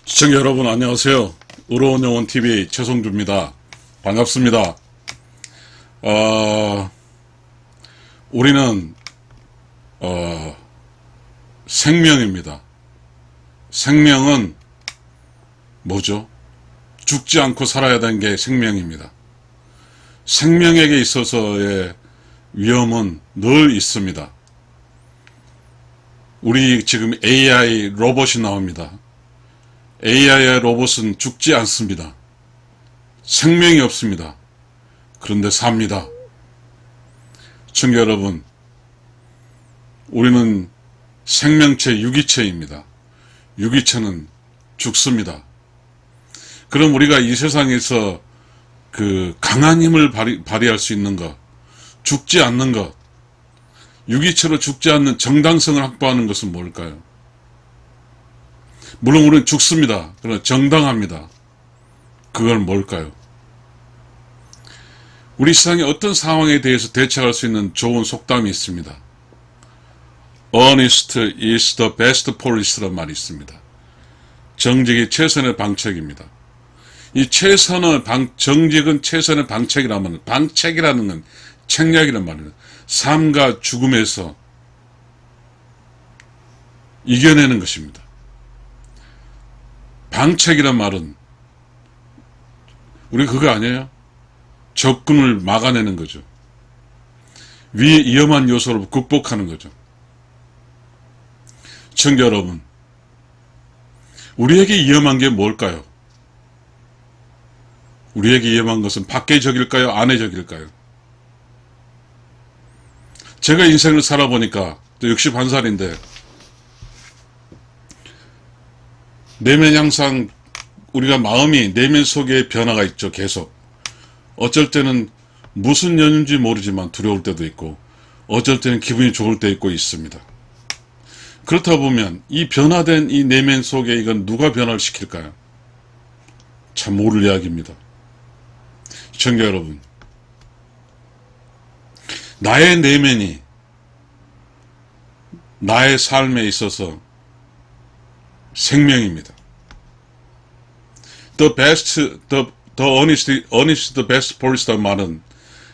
시청자 여러분 안녕하세요. 의로운 영혼TV 최성주입니다. 반갑습니다. 우리는 생명입니다. 생명은 뭐죠? 죽지 않고 살아야 되는 게 생명입니다. 생명에게 있어서의 위험은 늘 있습니다. 우리 지금 AI 로봇이 나옵니다. AI의 로봇은 죽지 않습니다. 생명이 없습니다. 그런데 삽니다. 시청자 여러분, 우리는 생명체 유기체입니다. 유기체는 죽습니다. 그럼 우리가 이 세상에서 그 강한 힘을 발휘할 수 있는 것, 죽지 않는 것, 유기체로 죽지 않는 정당성을 확보하는 것은 뭘까요? 물론 우리는 죽습니다. 그러나 정당합니다. 그걸 뭘까요? 우리 세상의 어떤 상황에 대해서 대처할 수 있는 좋은 속담이 있습니다. Honest is the best policy라는 말이 있습니다. 정직이 최선의 방책입니다. 이 정직은 최선의 방책이라면, 방책이라는 건 책략이란 말이에요. 삶과 죽음에서 이겨내는 것입니다. 방책이란 말은 우리 그거 아니에요? 적군을 막아내는 거죠. 위의 위험한 요소를 극복하는 거죠. 시청자 여러분, 우리에게 위험한 게 뭘까요? 우리에게 위험한 것은 밖의 적일까요? 안의 적일까요? 제가 인생을 살아보니까 61살인데 내면 항상 우리가 마음이 내면 속에 변화가 있죠. 계속. 어쩔 때는 무슨 연인지 모르지만 두려울 때도 있고 어쩔 때는 기분이 좋을 때 있고 있습니다. 그렇다 보면 이 변화된 이 내면 속에 이건 누가 변화를 시킬까요? 참 모를 이야기입니다. 시청자 여러분, 나의 내면이 나의 삶에 있어서 생명입니다. The honest, the best policy라는 말은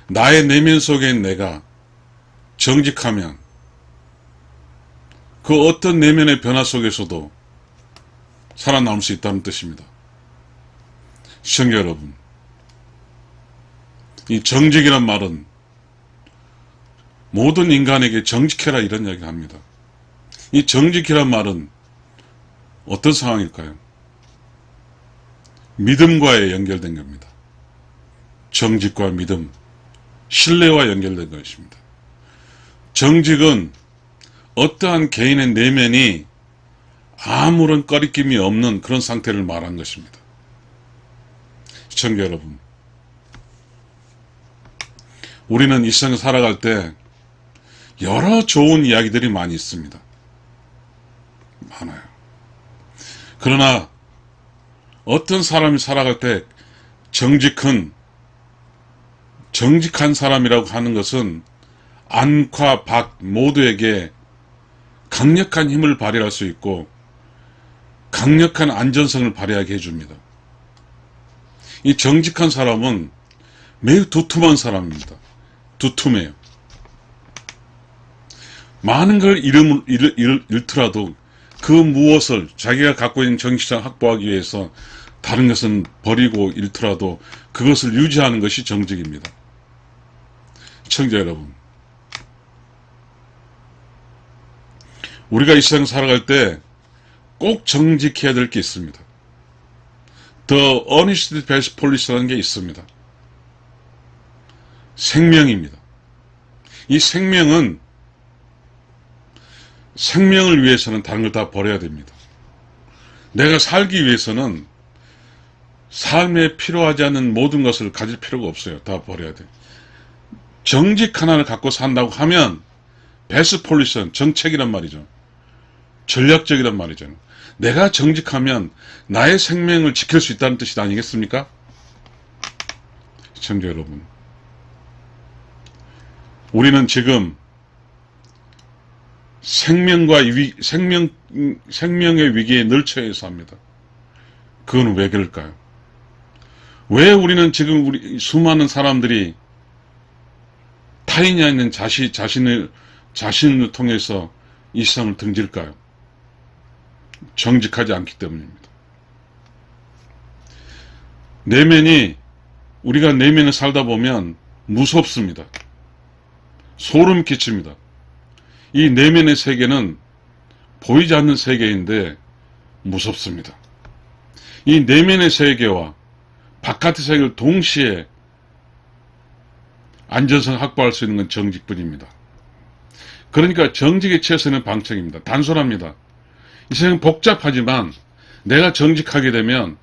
나의 내면 속에 있는 내가 정직하면 그 어떤 내면의 변화 속에서도 살아남을 수 있다는 뜻입니다. 시청자 여러분, 이 정직이란 말은 모든 인간에게 정직해라 이런 이야기를 합니다. 이 정직이란 말은 어떤 상황일까요? 믿음과에 연결된 겁니다. 정직과 믿음, 신뢰와 연결된 것입니다. 정직은 어떠한 개인의 내면이 아무런 꺼리낌이 없는 그런 상태를 말한 것입니다. 시청자 여러분, 우리는 이 세상에 살아갈 때 여러 좋은 이야기들이 많이 있습니다. 많아요. 그러나 어떤 사람이 살아갈 때 정직한 사람이라고 하는 것은 안과 밖 모두에게 강력한 힘을 발휘할 수 있고 강력한 안전성을 발휘하게 해줍니다. 이 정직한 사람은 매우 두툼한 사람입니다. 두툼해요. 많은 걸 잃더라도 그 무엇을 자기가 갖고 있는 정직성을 확보하기 위해서 다른 것은 버리고 잃더라도 그것을 유지하는 것이 정직입니다. 시청자 여러분, 우리가 이 세상 살아갈 때 꼭 정직해야 될 게 있습니다. The honest best policy라는 게 있습니다. 생명입니다. 이 생명을 위해서는 다른 걸 다 버려야 됩니다. 내가 살기 위해서는 삶에 필요하지 않는 모든 것을 가질 필요가 없어요. 다 버려야 돼요. 정직 하나를 갖고 산다고 하면 베스트 폴리션, 정책이란 말이죠. 전략적이란 말이죠. 내가 정직하면 나의 생명을 지킬 수 있다는 뜻이 아니겠습니까? 시청자 여러분, 우리는 지금 생명의 위기에 늘 처해서 합니다. 그건 왜 그럴까요? 왜 우리는 지금 우리 수많은 사람들이 타인이 아닌 자신을 통해서 이 세상을 등질까요? 정직하지 않기 때문입니다. 우리가 내면에 살다 보면 무섭습니다. 소름 끼칩니다. 이 내면의 세계는 보이지 않는 세계인데 무섭습니다. 이 내면의 세계와 바깥의 세계를 동시에 안전성 확보할 수 있는 건 정직뿐입니다. 그러니까 정직의 최선의 방책입니다. 단순합니다. 이 세상은 복잡하지만 내가 정직하게 되면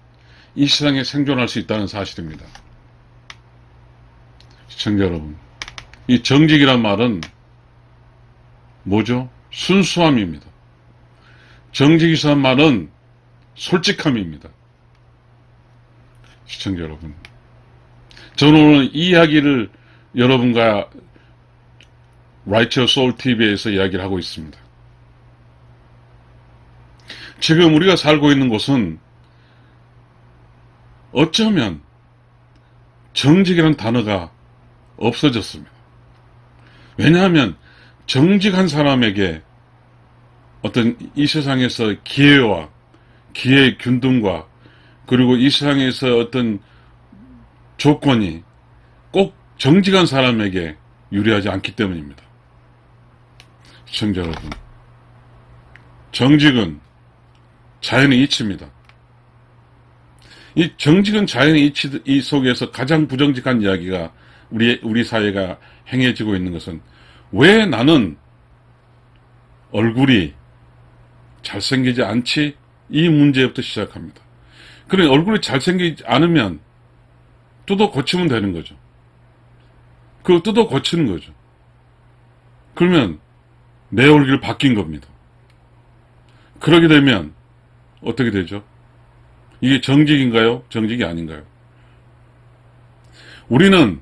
이 세상에 생존할 수 있다는 사실입니다. 시청자 여러분, 이 정직이란 말은 뭐죠? 순수함입니다. 정직이란 말은 솔직함입니다. 시청자 여러분, 저는 오늘 이 이야기를 여러분과 Righteous Soul TV에서 이야기를 하고 있습니다. 지금 우리가 살고 있는 곳은 어쩌면 정직이라는 단어가 없어졌습니다. 왜냐하면 정직한 사람에게 어떤 이 세상에서 기회의 균등과 그리고 이 세상에서 어떤 조건이 꼭 정직한 사람에게 유리하지 않기 때문입니다. 시청자 여러분, 정직은 자연의 이치입니다. 이 정직은 자연의 이치 속에서 가장 부정직한 이야기가 우리 사회가 행해지고 있는 것은 왜 나는 얼굴이 잘생기지 않지? 이 문제부터 시작합니다. 그래, 얼굴이 잘생기지 않으면 뜯어 고치면 되는 거죠. 그거 뜯어 고치는 거죠. 그러면 내 얼굴이 바뀐 겁니다. 그러게 되면 어떻게 되죠? 이게 정직인가요? 정직이 아닌가요? 우리는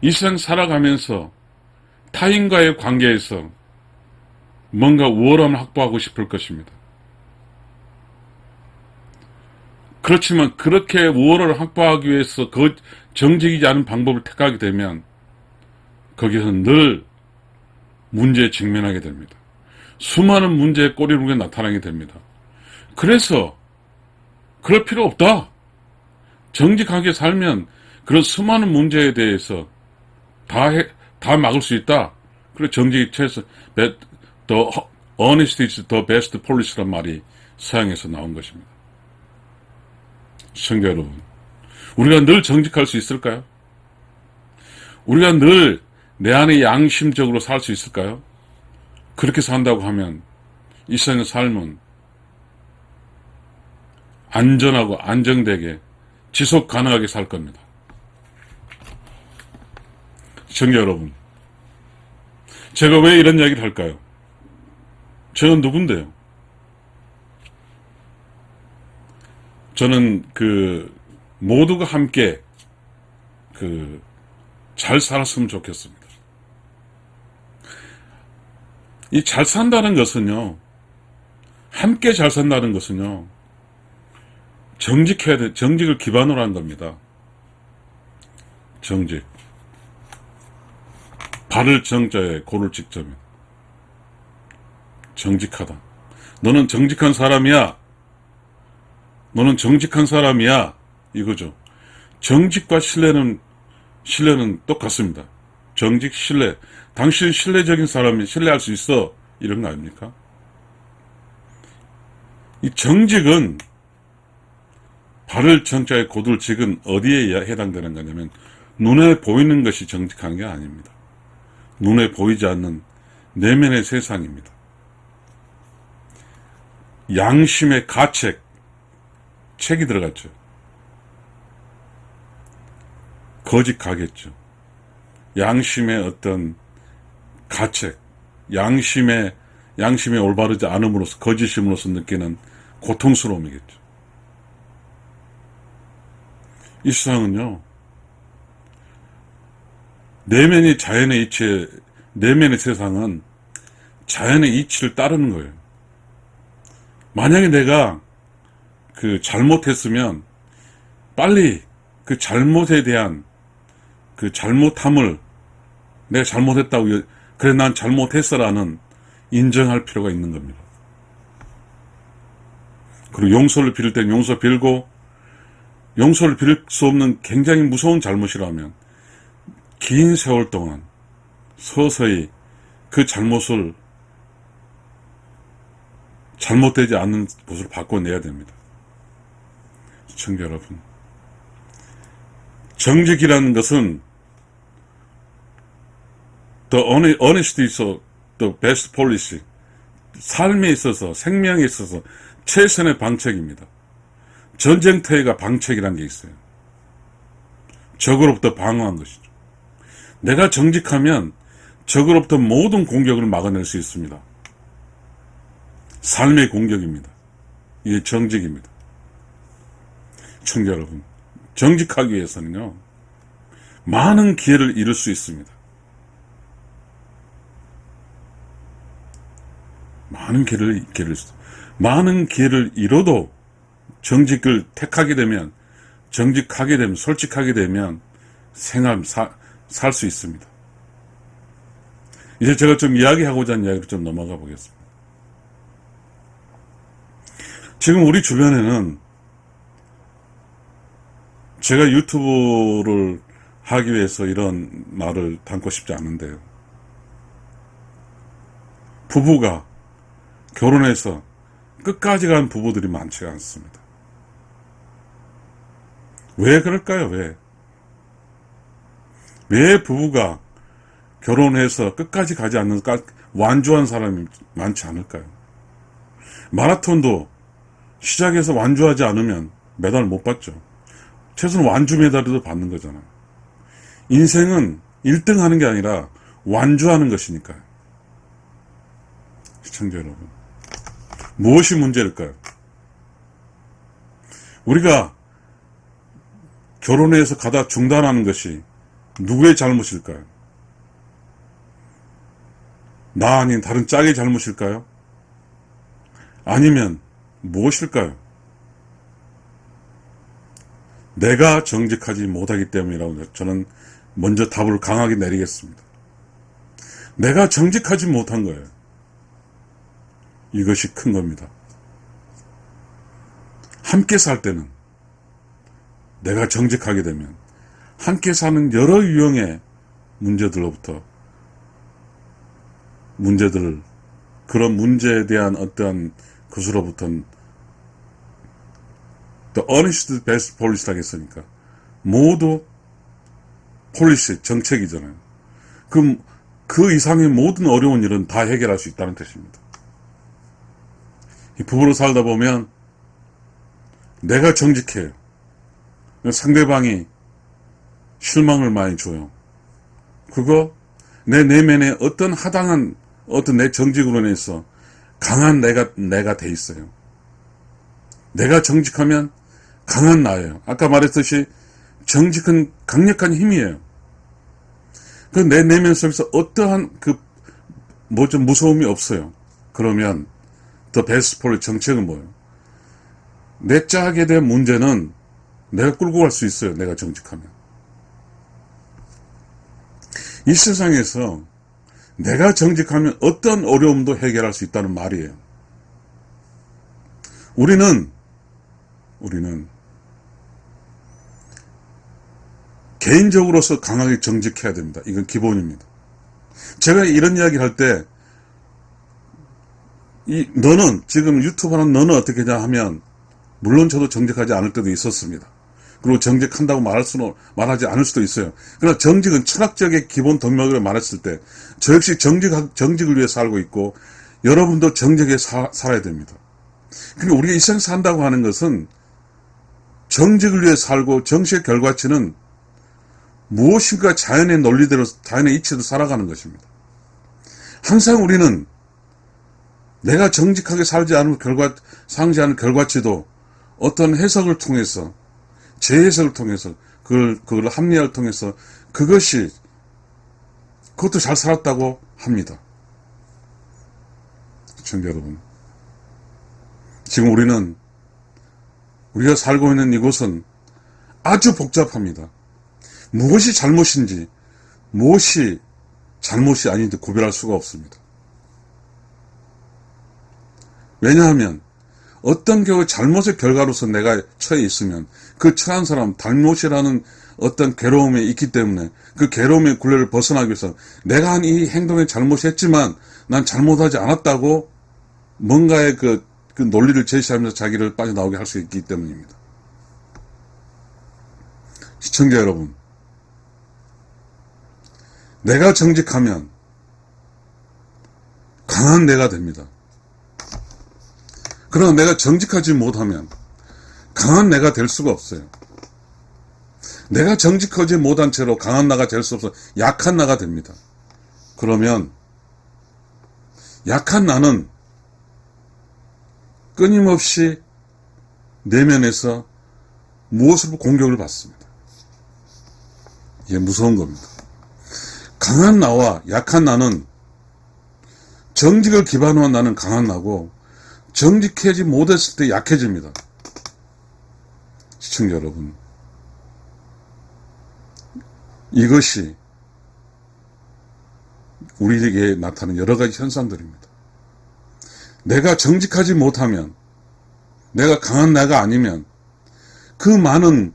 이 세상 살아가면서 타인과의 관계에서 뭔가 우월함을 확보하고 싶을 것입니다. 그렇지만 그렇게 우월을 확보하기 위해서 그 정직이지 않은 방법을 택하게 되면 거기서 늘 문제에 직면하게 됩니다. 수많은 문제의 꼬리물게 나타나게 됩니다. 그래서 그럴 필요 없다. 정직하게 살면 그런 수많은 문제에 대해서 다 막을 수 있다. 그래, 정직이 최소, the honesty is the best policy란 말이 서양에서 나온 것입니다. 시청자 여러분, 우리가 늘 정직할 수 있을까요? 우리가 늘 내 안에 양심적으로 살 수 있을까요? 그렇게 산다고 하면 이 세상의 삶은 안전하고 안정되게 지속 가능하게 살 겁니다. 시청자 여러분, 제가 왜 이런 이야기를 할까요? 제가 누군데요? 저는 모두가 함께 잘 살았으면 좋겠습니다. 이 잘 산다는 것은요, 함께 잘 산다는 것은요, 정직을 기반으로 한 겁니다. 정직. 발을 정자에 고를 직자면 정직하다. 너는 정직한 사람이야. 너는 정직한 사람이야. 이거죠. 정직과 신뢰는 똑같습니다. 정직, 신뢰. 당신 신뢰적인 사람이 신뢰할 수 있어. 이런 거 아닙니까? 이 정직은 발을 정자에 고들 직은 어디에 해당되는 거냐면 눈에 보이는 것이 정직한 게 아닙니다. 눈에 보이지 않는 내면의 세상입니다. 양심의 가책, 책이 들어갔죠. 거짓가겠죠. 양심의 어떤 가책, 양심의 올바르지 않음으로써, 거짓임으로써 느끼는 고통스러움이겠죠. 이 세상은요, 내면의 세상은 자연의 이치를 따르는 거예요. 만약에 내가 잘못했으면 빨리 그 잘못에 대한 그 잘못함을 내가 잘못했다고, 그래 난 잘못했어라는 인정할 필요가 있는 겁니다. 그리고 용서를 빌을 땐 용서 빌고, 용서를 빌 수 없는 굉장히 무서운 잘못이라면 긴 세월 동안 서서히 그 잘못을 잘못되지 않는 것으로 바꿔내야 됩니다. 시청자 여러분, 정직이라는 것은 the honesty is the best policy, 삶에 있어서, 생명에 있어서 최선의 방책입니다. 전쟁터에가 방책이라는 게 있어요. 적으로부터 방어한 것이죠. 내가 정직하면 적으로부터 모든 공격을 막아낼 수 있습니다. 삶의 공격입니다. 이게 정직입니다. 청자 여러분, 정직하기 위해서는요, 많은 기회를 잃을 수 있습니다. 많은 기회를 잃어도 정직을 택하게 되면, 정직하게 되면, 솔직하게 되면 살 수 있습니다. 이제 제가 좀 이야기하고자 하는 이야기로 좀 넘어가 보겠습니다. 지금 우리 주변에는, 제가 유튜브를 하기 위해서 이런 말을 담고 싶지 않은데요, 부부가 결혼해서 끝까지 간 부부들이 많지가 않습니다. 왜 그럴까요? 왜 부부가 결혼해서 끝까지 가지 않는, 완주한 사람이 많지 않을까요? 마라톤도 시작해서 완주하지 않으면 메달 못 받죠. 최소한 완주 메달이라도 받는 거잖아요. 인생은 1등 하는 게 아니라 완주하는 것이니까요. 시청자 여러분, 무엇이 문제일까요? 우리가 결혼해서 가다 중단하는 것이 누구의 잘못일까요? 나 아닌 다른 짝의 잘못일까요? 아니면 무엇일까요? 내가 정직하지 못하기 때문이라고 저는 먼저 답을 강하게 내리겠습니다. 내가 정직하지 못한 거예요. 이것이 큰 겁니다. 함께 살 때는, 내가 정직하게 되면 함께 사는 여러 유형의 그런 문제에 대한 어떠한 것으로부터는 the honest best policy라고 했으니까 모두 폴리시, 정책이잖아요. 그 이상의 모든 어려운 일은 다 해결할 수 있다는 뜻입니다. 이 부부로 살다 보면 내가 정직해요. 상대방이 실망을 많이 줘요. 그거 내 내면에 어떤 내 정직으로 인해서 강한 내가 돼 있어요. 내가 정직하면 강한 나예요. 아까 말했듯이 정직은 강력한 힘이에요. 그 내 내면 속에서 어떠한 좀 무서움이 없어요. 그러면 더 베스트 폴의 정책은 뭐예요? 내 짝에 대한 문제는 내가 끌고 갈 수 있어요. 내가 정직하면. 이 세상에서 내가 정직하면 어떤 어려움도 해결할 수 있다는 말이에요. 우리는 개인적으로서 강하게 정직해야 됩니다. 이건 기본입니다. 제가 이런 이야기를 할 때, 너는, 지금 유튜브 하는 너는 어떻게 하냐 하면, 물론 저도 정직하지 않을 때도 있었습니다. 그리고 정직한다고 말하지 않을 수도 있어요. 그러나 정직은 철학적인 기본 덕목으로 말했을 때, 저 역시 정직을 위해 살고 있고, 여러분도 정직에 살아야 됩니다. 그러니까 우리가 이 세상 산다고 하는 것은, 정직을 위해 살고, 정직의 결과치는 무엇인가 자연의 논리대로, 자연의 이치로 살아가는 것입니다. 항상 우리는 내가 정직하게 살지 않은 결과치도 어떤 해석을 통해서, 재해석을 통해서, 그걸 합리화를 통해서, 그것도 잘 살았다고 합니다. 시청자 여러분. 지금 우리가 살고 있는 이곳은 아주 복잡합니다. 무엇이 잘못인지, 무엇이 잘못이 아닌지 구별할 수가 없습니다. 왜냐하면 어떤 경우 잘못의 결과로서 내가 처해 있으면 그 처한 사람 잘못이라는 어떤 괴로움이 있기 때문에 그 괴로움의 굴레를 벗어나기 위해서 내가 한 이 행동에 잘못이 했지만 난 잘못하지 않았다고 뭔가의 그 논리를 제시하면서 자기를 빠져나오게 할 수 있기 때문입니다. 시청자 여러분, 내가 정직하면 강한 내가 됩니다. 그러나 내가 정직하지 못하면 강한 내가 될 수가 없어요. 내가 정직하지 못한 채로 강한 나가 될 수 없어 약한 나가 됩니다. 그러면 약한 나는 끊임없이 내면에서 무엇으로 공격을 받습니다. 이게 무서운 겁니다. 강한 나와 약한 나는 정직을 기반으로 한 나는 강한 나고 정직하지 못했을 때 약해집니다. 시청자 여러분, 이것이 우리에게 나타나는 여러 가지 현상들입니다. 내가 정직하지 못하면, 내가 강한 나가 아니면 그 많은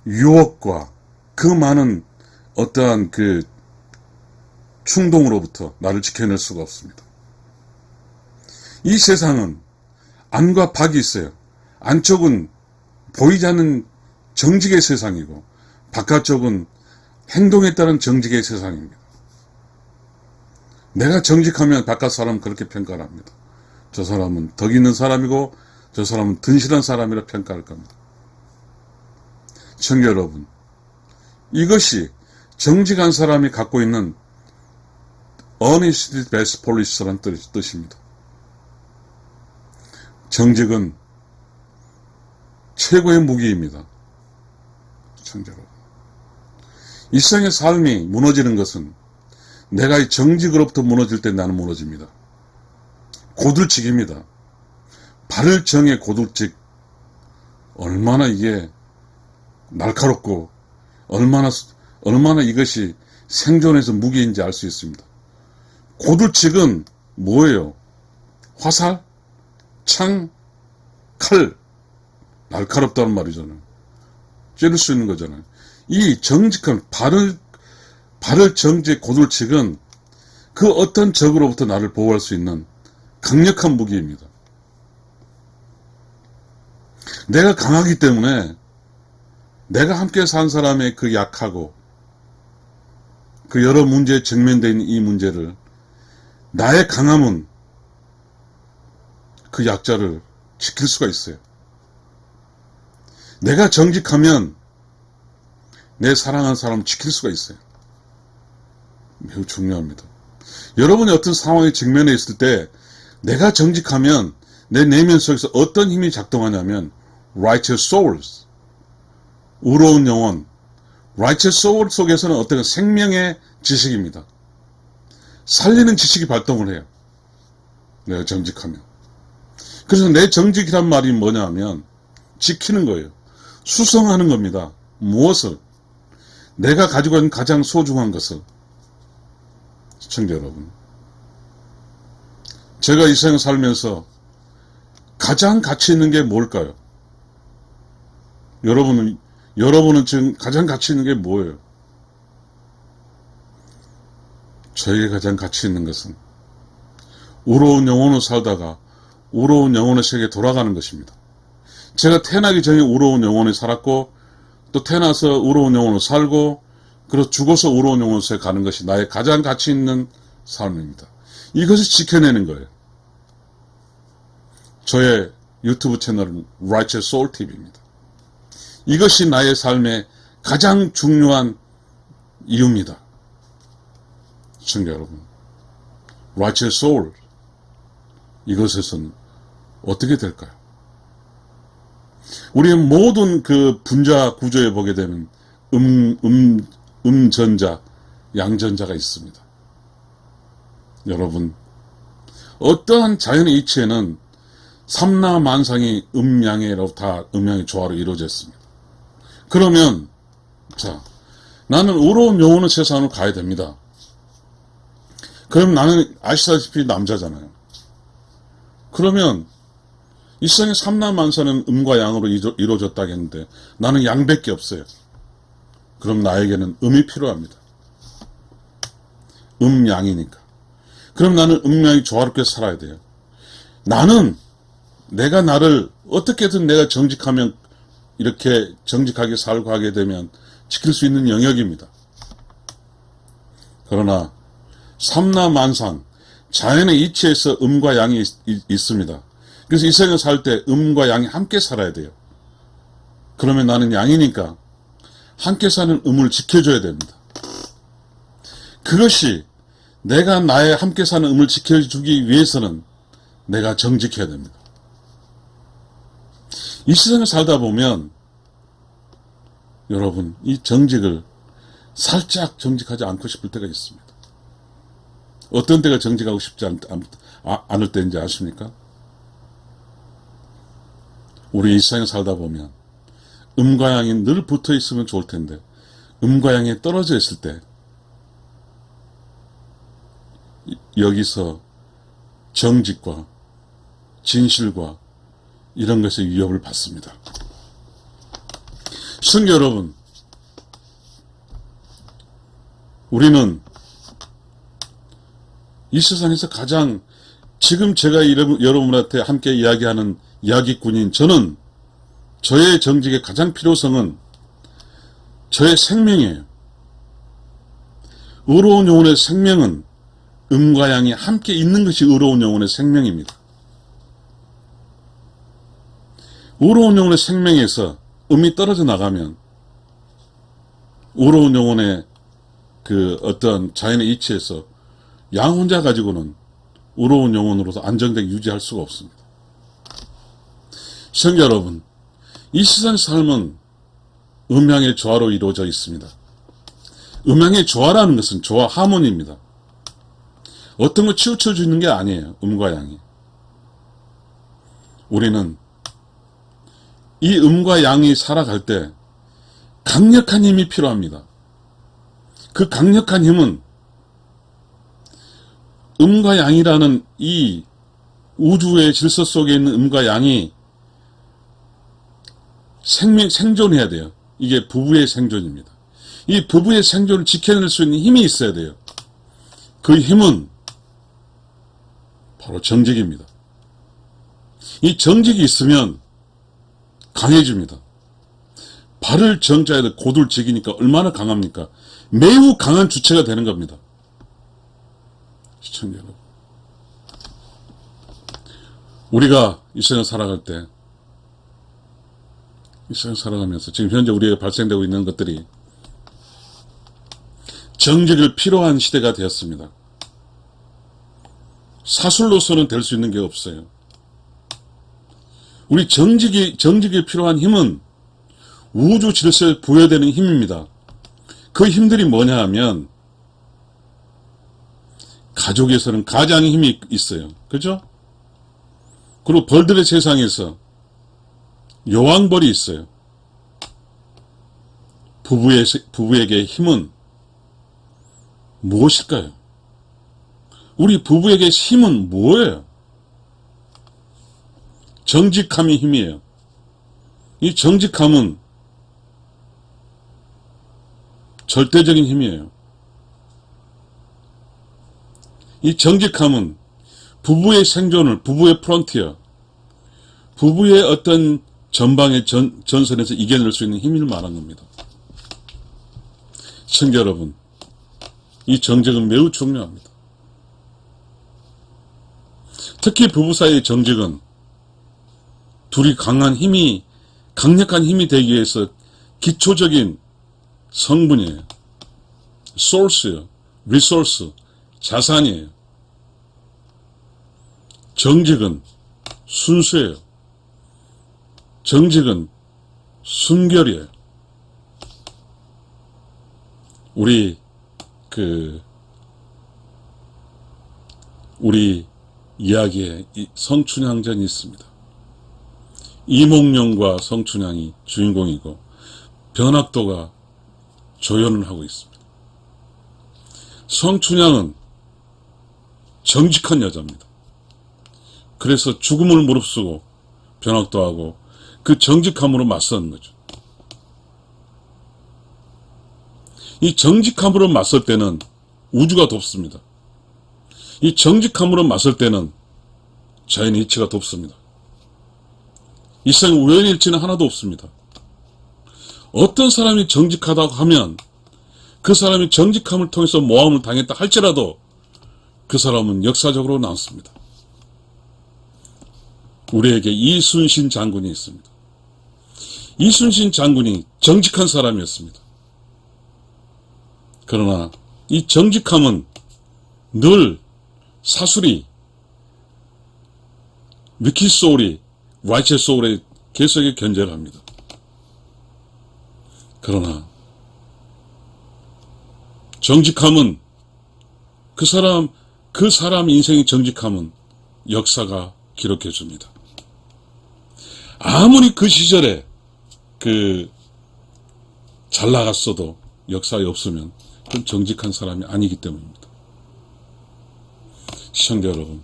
유혹과 그 많은 어떠한 그 충동으로부터 나를 지켜낼 수가 없습니다. 이 세상은 안과 박이 있어요. 안쪽은 보이지 않는 정직의 세상이고 바깥쪽은 행동에 따른 정직의 세상입니다. 내가 정직하면 바깥 사람은 그렇게 평가를 합니다. 저 사람은 덕 있는 사람이고 저 사람은 든실한 사람이라 평가할 겁니다. 시청자 여러분, 이것이 정직한 사람이 갖고 있는 honesty best policy라는 뜻입니다. 정직은 최고의 무기입니다. 시청자 여러분, 일상의 삶이 무너지는 것은 내가 이 정직으로부터 무너질 때 나는 무너집니다. 고들치기입니다. 발을 정해 고들직, 얼마나 이게 날카롭고 얼마나 이것이 생존에서 무기인지 알 수 있습니다. 고들직은 뭐예요? 화살, 창, 칼, 날카롭다는 말이잖아요. 찌를 수 있는 거잖아요. 이 정직한 발을 정직 고들직은 그 어떤 적으로부터 나를 보호할 수 있는 강력한 무기입니다. 내가 강하기 때문에 내가 함께 산 사람의 그 약하고 그 여러 문제에 직면된 이 문제를 나의 강함은 그 약자를 지킬 수가 있어요. 내가 정직하면 내 사랑하는 사람을 지킬 수가 있어요. 매우 중요합니다. 여러분이 어떤 상황에 직면해 있을 때 내가 정직하면 내 내면 속에서 어떤 힘이 작동하냐면 righteous souls, 의로운 영혼, righteous soul 속에서는 어떤 생명의 지식입니다. 살리는 지식이 발동을 해요. 내가 정직하면. 그래서 내 정직이란 말이 뭐냐 하면 지키는 거예요. 수성하는 겁니다. 무엇을? 내가 가지고 있는 가장 소중한 것을. 시청자 여러분, 제가 이 세상 살면서 가장 가치 있는 게 뭘까요? 여러분은 지금 가장 가치 있는 게 뭐예요? 저에게 가장 가치 있는 것은 의로운 영혼으로 살다가 의로운 영혼의 세계에 돌아가는 것입니다. 제가 태어나기 전에 의로운 영혼에 살았고 또 태어나서 의로운 영혼으로 살고 그리고 죽어서 의로운 영혼으로 가는 것이 나의 가장 가치 있는 삶입니다. 이것을 지켜내는 거예요. 저의 유튜브 채널은 Righteous Soul TV입니다. 이것이 나의 삶의 가장 중요한 이유입니다. 시청자 여러분, Righteous Soul, 이것에서는 어떻게 될까요? 우리의 모든 그 분자 구조에 보게 되면 음전자, 양전자가 있습니다. 여러분, 어떠한 자연의 이치에는 삼라만상이 음양으로 다 음양의 조화로 이루어졌습니다. 그러면 자, 나는 의로운 영혼의 세상으로 가야 됩니다. 그럼 나는 아시다시피 남자잖아요. 그러면 이 세상의 삼라만사는 음과 양으로 이루어졌다겠는데 나는 양밖에 없어요. 그럼 나에게는 음이 필요합니다. 음양이니까. 그럼 나는 음양이 조화롭게 살아야 돼요. 나는 내가 나를 어떻게든 내가 정직하면 이렇게 정직하게 살고 하게 되면 지킬 수 있는 영역입니다. 그러나 삼라만상 자연의 이치에서 음과 양이 있습니다. 그래서 이 세상을 살 때 음과 양이 함께 살아야 돼요. 그러면 나는 양이니까 함께 사는 음을 지켜줘야 됩니다. 그것이 내가 나의 함께 사는 음을 지켜주기 위해서는 내가 정직해야 됩니다. 이 세상을 살다 보면 여러분 이 정직을 살짝 정직하지 않고 싶을 때가 있습니다. 어떤 때가 정직하고 싶지 않을 때인지 아십니까? 우리 이 세상에 살다 보면 음과 양이 늘 붙어 있으면 좋을 텐데 음과 양이 떨어져 있을 때 여기서 정직과 진실과 이런 것의 위협을 받습니다. 시청자 여러분, 우리는 이 세상에서 가장 지금 제가 여러분한테 함께 이야기하는 이야기꾼인 저는 저의 정직의 가장 필요성은 저의 생명이에요. 의로운 영혼의 생명은 음과 양이 함께 있는 것이 의로운 영혼의 생명입니다. 의로운 영혼의 생명에서 음이 떨어져 나가면 의로운 영혼의 그 어떤 자연의 이치에서 양 혼자 가지고는 의로운 영혼으로서 안정되게 유지할 수가 없습니다. 시청자 여러분, 이 세상 삶은 음양의 조화로 이루어져 있습니다. 음양의 조화라는 것은 조화 하모니입니다. 어떤 거 치우쳐 주는 게 아니에요. 음과 양이. 우리는 이 음과 양이 살아갈 때 강력한 힘이 필요합니다. 그 강력한 힘은 음과 양이라는 이 우주의 질서 속에 있는 음과 양이 생존해야 돼요. 이게 부부의 생존입니다. 이 부부의 생존을 지켜낼 수 있는 힘이 있어야 돼요. 그 힘은 바로 정직입니다. 이 정직이 있으면 강해집니다. 발을 정자에다 고들 지기니까 얼마나 강합니까? 매우 강한 주체가 되는 겁니다. 시청자 여러분, 우리가 이 세상 살아갈 때, 이 세상 살아가면서 지금 현재 우리에게 발생되고 있는 것들이 정직을 필요한 시대가 되었습니다. 사술로서는 될 수 있는 게 없어요. 우리 정직이 필요한 힘은 우주 질서에 부여되는 힘입니다. 그 힘들이 뭐냐 하면 가족에서는 가장의 힘이 있어요. 그죠? 그리고 벌들의 세상에서 여왕벌이 있어요. 부부에게 힘은 무엇일까요? 우리 부부에게 힘은 뭐예요? 정직함이 힘이에요. 이 정직함은 절대적인 힘이에요. 이 정직함은 부부의 생존을, 부부의 프론티어, 부부의 어떤 전방의 전선에서 이겨낼 수 있는 힘을 말한 겁니다. 시청자 여러분, 이 정직은 매우 중요합니다. 특히 부부 사이의 정직은 둘이 강력한 힘이 되기 위해서 기초적인 성분이에요. 소스예요. 리소스, 자산이에요. 정직은 순수예요. 정직은 순결이에요. 우리 이야기에 성춘향전이 있습니다. 이몽룡과 성춘향이 주인공이고 변학도가 조연을 하고 있습니다. 성춘향은 정직한 여자입니다. 그래서 죽음을 무릅쓰고 변학도하고 그 정직함으로 맞서는 거죠. 이 정직함으로 맞설 때는 우주가 돕습니다. 이 정직함으로 맞설 때는 자연의 이치가 돕습니다. 이 세상 우연의 일치는 하나도 없습니다. 어떤 사람이 정직하다고 하면 그 사람이 정직함을 통해서 모함을 당했다 할지라도 그 사람은 역사적으로 남습니다. 우리에게 이순신 장군이 있습니다. 이순신 장군이 정직한 사람이었습니다. 그러나 이 정직함은 늘 사수리, 위키 소울이 와이체 소울의 계속에 견제를 합니다. 그러나 정직함은 그 사람 인생의 정직함은 역사가 기록해 줍니다. 아무리 그 시절에 잘 나갔어도 역사에 없으면 그건 정직한 사람이 아니기 때문입니다. 시청자 여러분,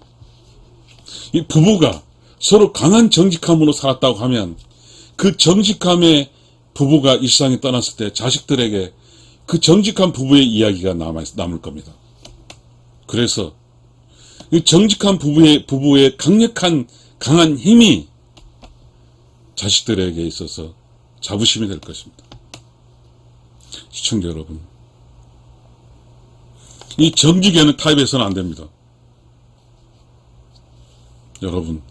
이 부부가 서로 강한 정직함으로 살았다고 하면 그 정직함의 부부가 이 세상에 떠났을 때 자식들에게 그 정직한 부부의 이야기가 남을 겁니다. 그래서 이 정직한 부부의 강한 힘이 자식들에게 있어서 자부심이 될 것입니다. 시청자 여러분, 이 정직에는 타협해서는 안 됩니다. 여러분,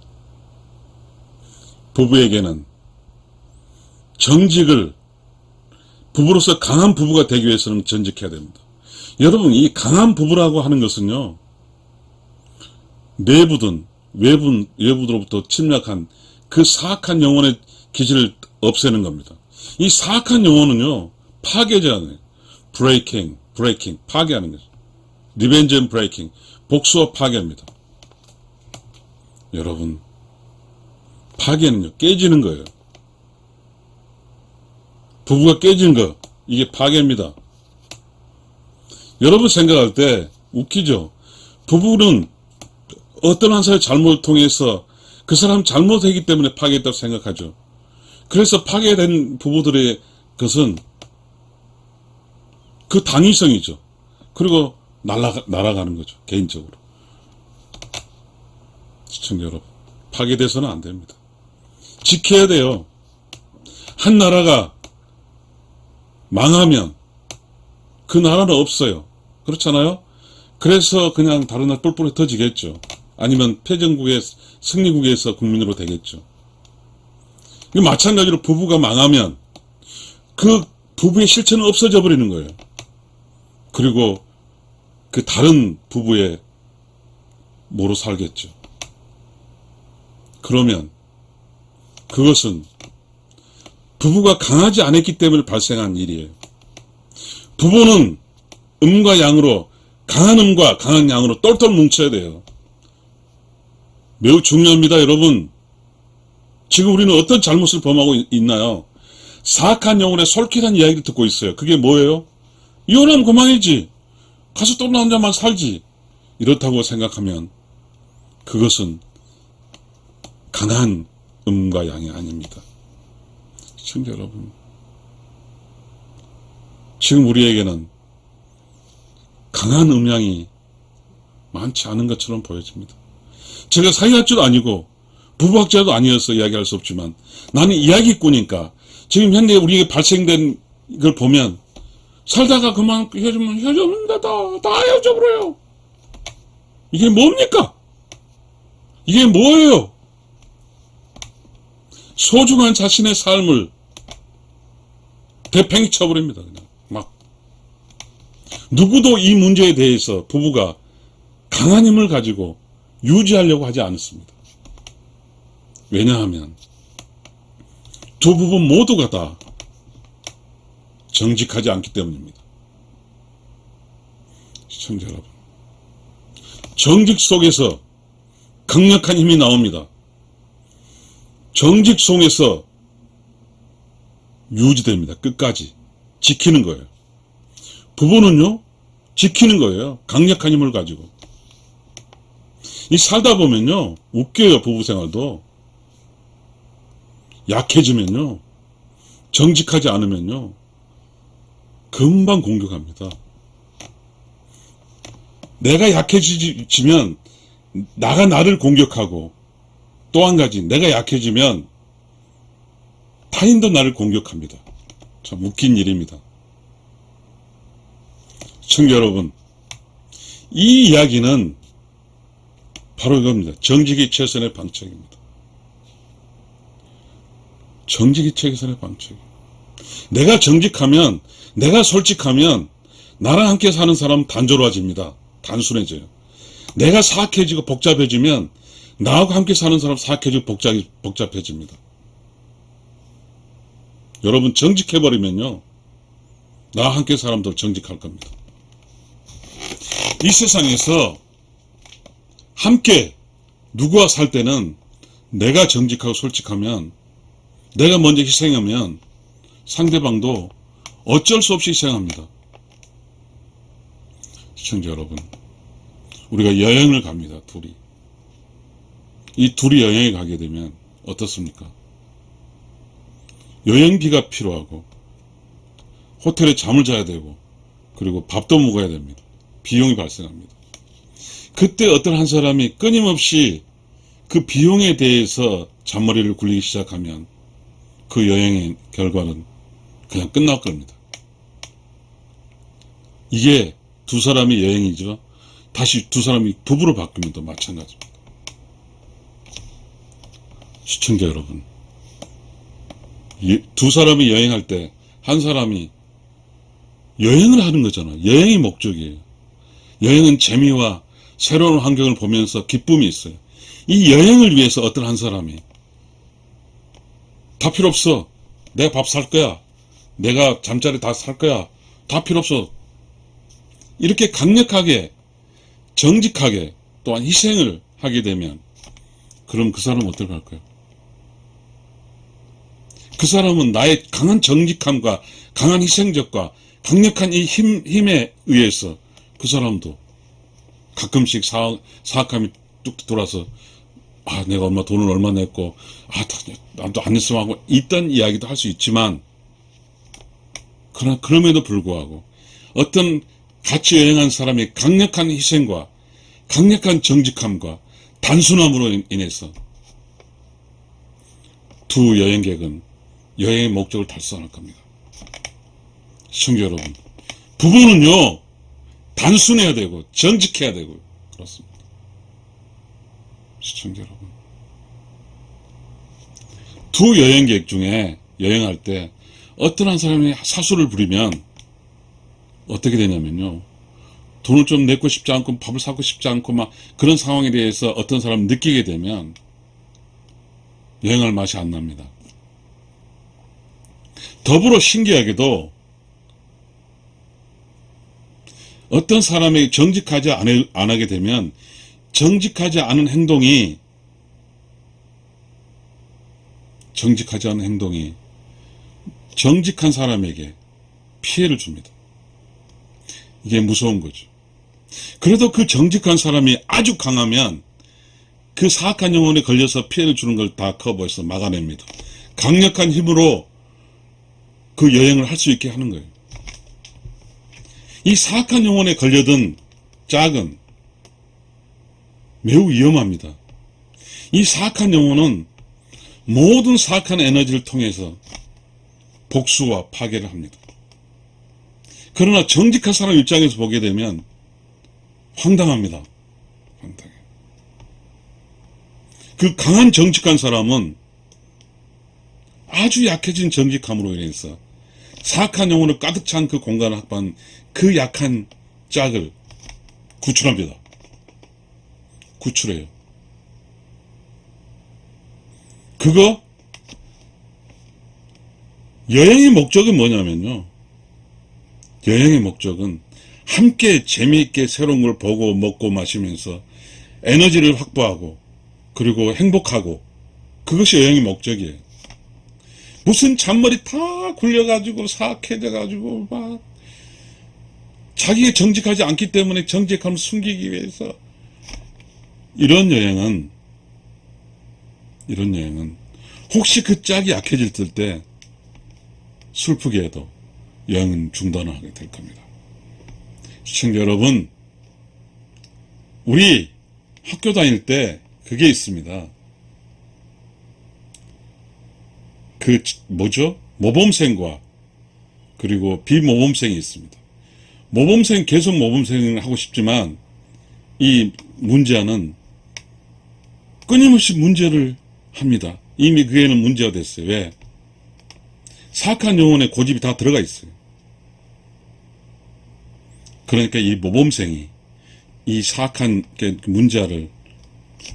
부부에게는 정직을, 부부로서 강한 부부가 되기 위해서는 정직해야 됩니다. 여러분, 이 강한 부부라고 하는 것은요, 내부든 외부로부터 침략한 그 사악한 영혼의 기질을 없애는 겁니다. 이 사악한 영혼은요, 파괴자는 브레이킹, 파괴하는 거죠. 리벤지 앤 브레이킹, 복수와 파괴입니다. 여러분, 파괴는요, 깨지는 거예요. 부부가 깨지는 거, 이게 파괴입니다. 여러분 생각할 때 웃기죠? 부부는 어떤 한 사람의 잘못을 통해서 그 사람 잘못했기 때문에 파괴했다고 생각하죠. 그래서 파괴된 부부들의 것은 그 당위성이죠. 그리고 날아가는 거죠. 개인적으로. 시청자 여러분, 파괴돼서는 안 됩니다. 지켜야 돼요. 한 나라가 망하면 그 나라는 없어요. 그렇잖아요? 그래서 그냥 다른 나라 뿔뿔이 터지겠죠. 아니면 패전국의 승리국에서 국민으로 되겠죠. 마찬가지로 부부가 망하면 그 부부의 실체는 없어져 버리는 거예요. 그리고 그 다른 부부의 모로 살겠죠. 그러면 그것은 부부가 강하지 않았기 때문에 발생한 일이에요. 부부는 음과 양으로, 강한 음과 강한 양으로 똘똘 뭉쳐야 돼요. 매우 중요합니다, 여러분. 지금 우리는 어떤 잘못을 범하고 있나요? 사악한 영혼의 솔깃한 이야기를 듣고 있어요. 그게 뭐예요? 이혼하면 그만이지. 가서 또 남자만 살지. 이렇다고 생각하면 그것은 강한 음과 양이 아닙니다. 시청자 여러분, 지금 우리에게는 강한 음양이 많지 않은 것처럼 보여집니다. 제가 사회학자도 아니고 부부학자도 아니어서 이야기할 수 없지만 나는 이야기꾼이니까 지금 현재 우리에게 발생된 걸 보면 살다가 그만 헤어지면 헤어집니다. 다 헤어져버려요. 이게 뭡니까? 이게 뭐예요? 소중한 자신의 삶을 대팽이 쳐버립니다. 그냥 막. 누구도 이 문제에 대해서 부부가 강한 힘을 가지고 유지하려고 하지 않았습니다. 왜냐하면 두 부부 모두가 다 정직하지 않기 때문입니다. 시청자 여러분, 정직 속에서 강력한 힘이 나옵니다. 정직송에서 유지됩니다. 끝까지 지키는 거예요. 부부는요, 지키는 거예요. 강력한 힘을 가지고. 이 살다 보면요, 웃겨요. 부부 생활도. 약해지면요, 정직하지 않으면요, 금방 공격합니다. 내가 약해지면 나가 나를 공격하고, 또 한 가지, 내가 약해지면 타인도 나를 공격합니다. 참 웃긴 일입니다. 시청자 여러분, 이 이야기는 바로 이겁니다. 정직이 최선의 방책입니다. 정직이 최선의 방책. 내가 정직하면, 내가 솔직하면 나랑 함께 사는 사람은 단조로워집니다. 단순해져요. 내가 사악해지고 복잡해지면 나하고 함께 사는 사람 사악해지고 복잡해집니다. 여러분, 정직해버리면요, 나와 함께 사람도 정직할 겁니다. 이 세상에서 함께 누구와 살 때는 내가 정직하고 솔직하면, 내가 먼저 희생하면 상대방도 어쩔 수 없이 희생합니다. 시청자 여러분, 우리가 여행을 갑니다. 둘이. 이 둘이 여행에 가게 되면 어떻습니까? 여행비가 필요하고, 호텔에 잠을 자야 되고, 그리고 밥도 먹어야 됩니다. 비용이 발생합니다. 그때 어떤 한 사람이 끊임없이 그 비용에 대해서 잔머리를 굴리기 시작하면 그 여행의 결과는 그냥 끝날 겁니다. 이게 두 사람의 여행이죠. 다시 두 사람이 부부로 바뀌면 또 마찬가지입니다. 시청자 여러분, 두 사람이 여행할 때 한 사람이 여행을 하는 거잖아요. 여행이 목적이에요. 여행은 재미와 새로운 환경을 보면서 기쁨이 있어요. 이 여행을 위해서 어떤 한 사람이 다 필요 없어. 내가 밥 살 거야. 내가 잠자리 다 살 거야. 다 필요 없어. 이렇게 강력하게, 정직하게, 또한 희생을 하게 되면, 그럼 그 사람은 어떻게 할까요? 그 사람은 나의 강한 정직함과 강한 희생적과 강력한 이 힘에 의해서 그 사람도 가끔씩 사악함이 뚝 돌아서, 아, 내가 돈을 얼마 냈고, 아, 나도 안 냈으면 하고, 있던 이야기도 할 수 있지만, 그러나 그럼에도 불구하고 어떤 같이 여행한 사람의 강력한 희생과 강력한 정직함과 단순함으로 인해서 두 여행객은 여행의 목적을 달성할 겁니다. 시청자 여러분, 부부는요, 단순해야 되고 정직해야 되고 그렇습니다. 시청자 여러분, 두 여행객 중에 여행할 때 어떤 한 사람이 사수를 부리면 어떻게 되냐면요, 돈을 좀 내고 싶지 않고 밥을 사고 싶지 않고 막 그런 상황에 대해서 어떤 사람을 느끼게 되면 여행할 맛이 안 납니다. 더불어 신기하게도 어떤 사람이 정직하지 안 하게 되면 정직하지 않은 행동이 정직한 사람에게 피해를 줍니다. 이게 무서운 거죠. 그래도 그 정직한 사람이 아주 강하면 그 사악한 영혼에 걸려서 피해를 주는 걸 다 커버해서 막아냅니다. 강력한 힘으로 그 여행을 할 수 있게 하는 거예요. 이 사악한 영혼에 걸려든 짝은 매우 위험합니다. 이 사악한 영혼은 모든 사악한 에너지를 통해서 복수와 파괴를 합니다. 그러나 정직한 사람 입장에서 보게 되면 황당합니다. 황당해. 그 강한 정직한 사람은 아주 약해진 정직함으로 인해서 사악한 영혼을 가득 찬 그 공간을 확보한 그 약한 짝을 구출합니다. 구출해요. 그거 여행의 목적은 뭐냐면요, 여행의 목적은 함께 재미있게 새로운 걸 보고 먹고 마시면서 에너지를 확보하고 그리고 행복하고 그것이 여행의 목적이에요. 무슨 잔머리 다 굴려가지고 사악해져가지고 막 자기가 정직하지 않기 때문에 정직함을 숨기기 위해서 이런 여행은 혹시 그 짝이 약해질 때 슬프게도 여행은 중단을 하게 될 겁니다. 시청자 여러분, 우리 학교 다닐 때 그게 있습니다. 모범생과 그리고 비모범생이 있습니다. 모범생 계속 모범생을 하고 싶지만 이 문제아는 끊임없이 문제를 합니다. 이미 그에는 문제가 됐어요. 왜? 사악한 영혼의 고집이 다 들어가 있어요. 그러니까 이 모범생이 이 사악한 문제아를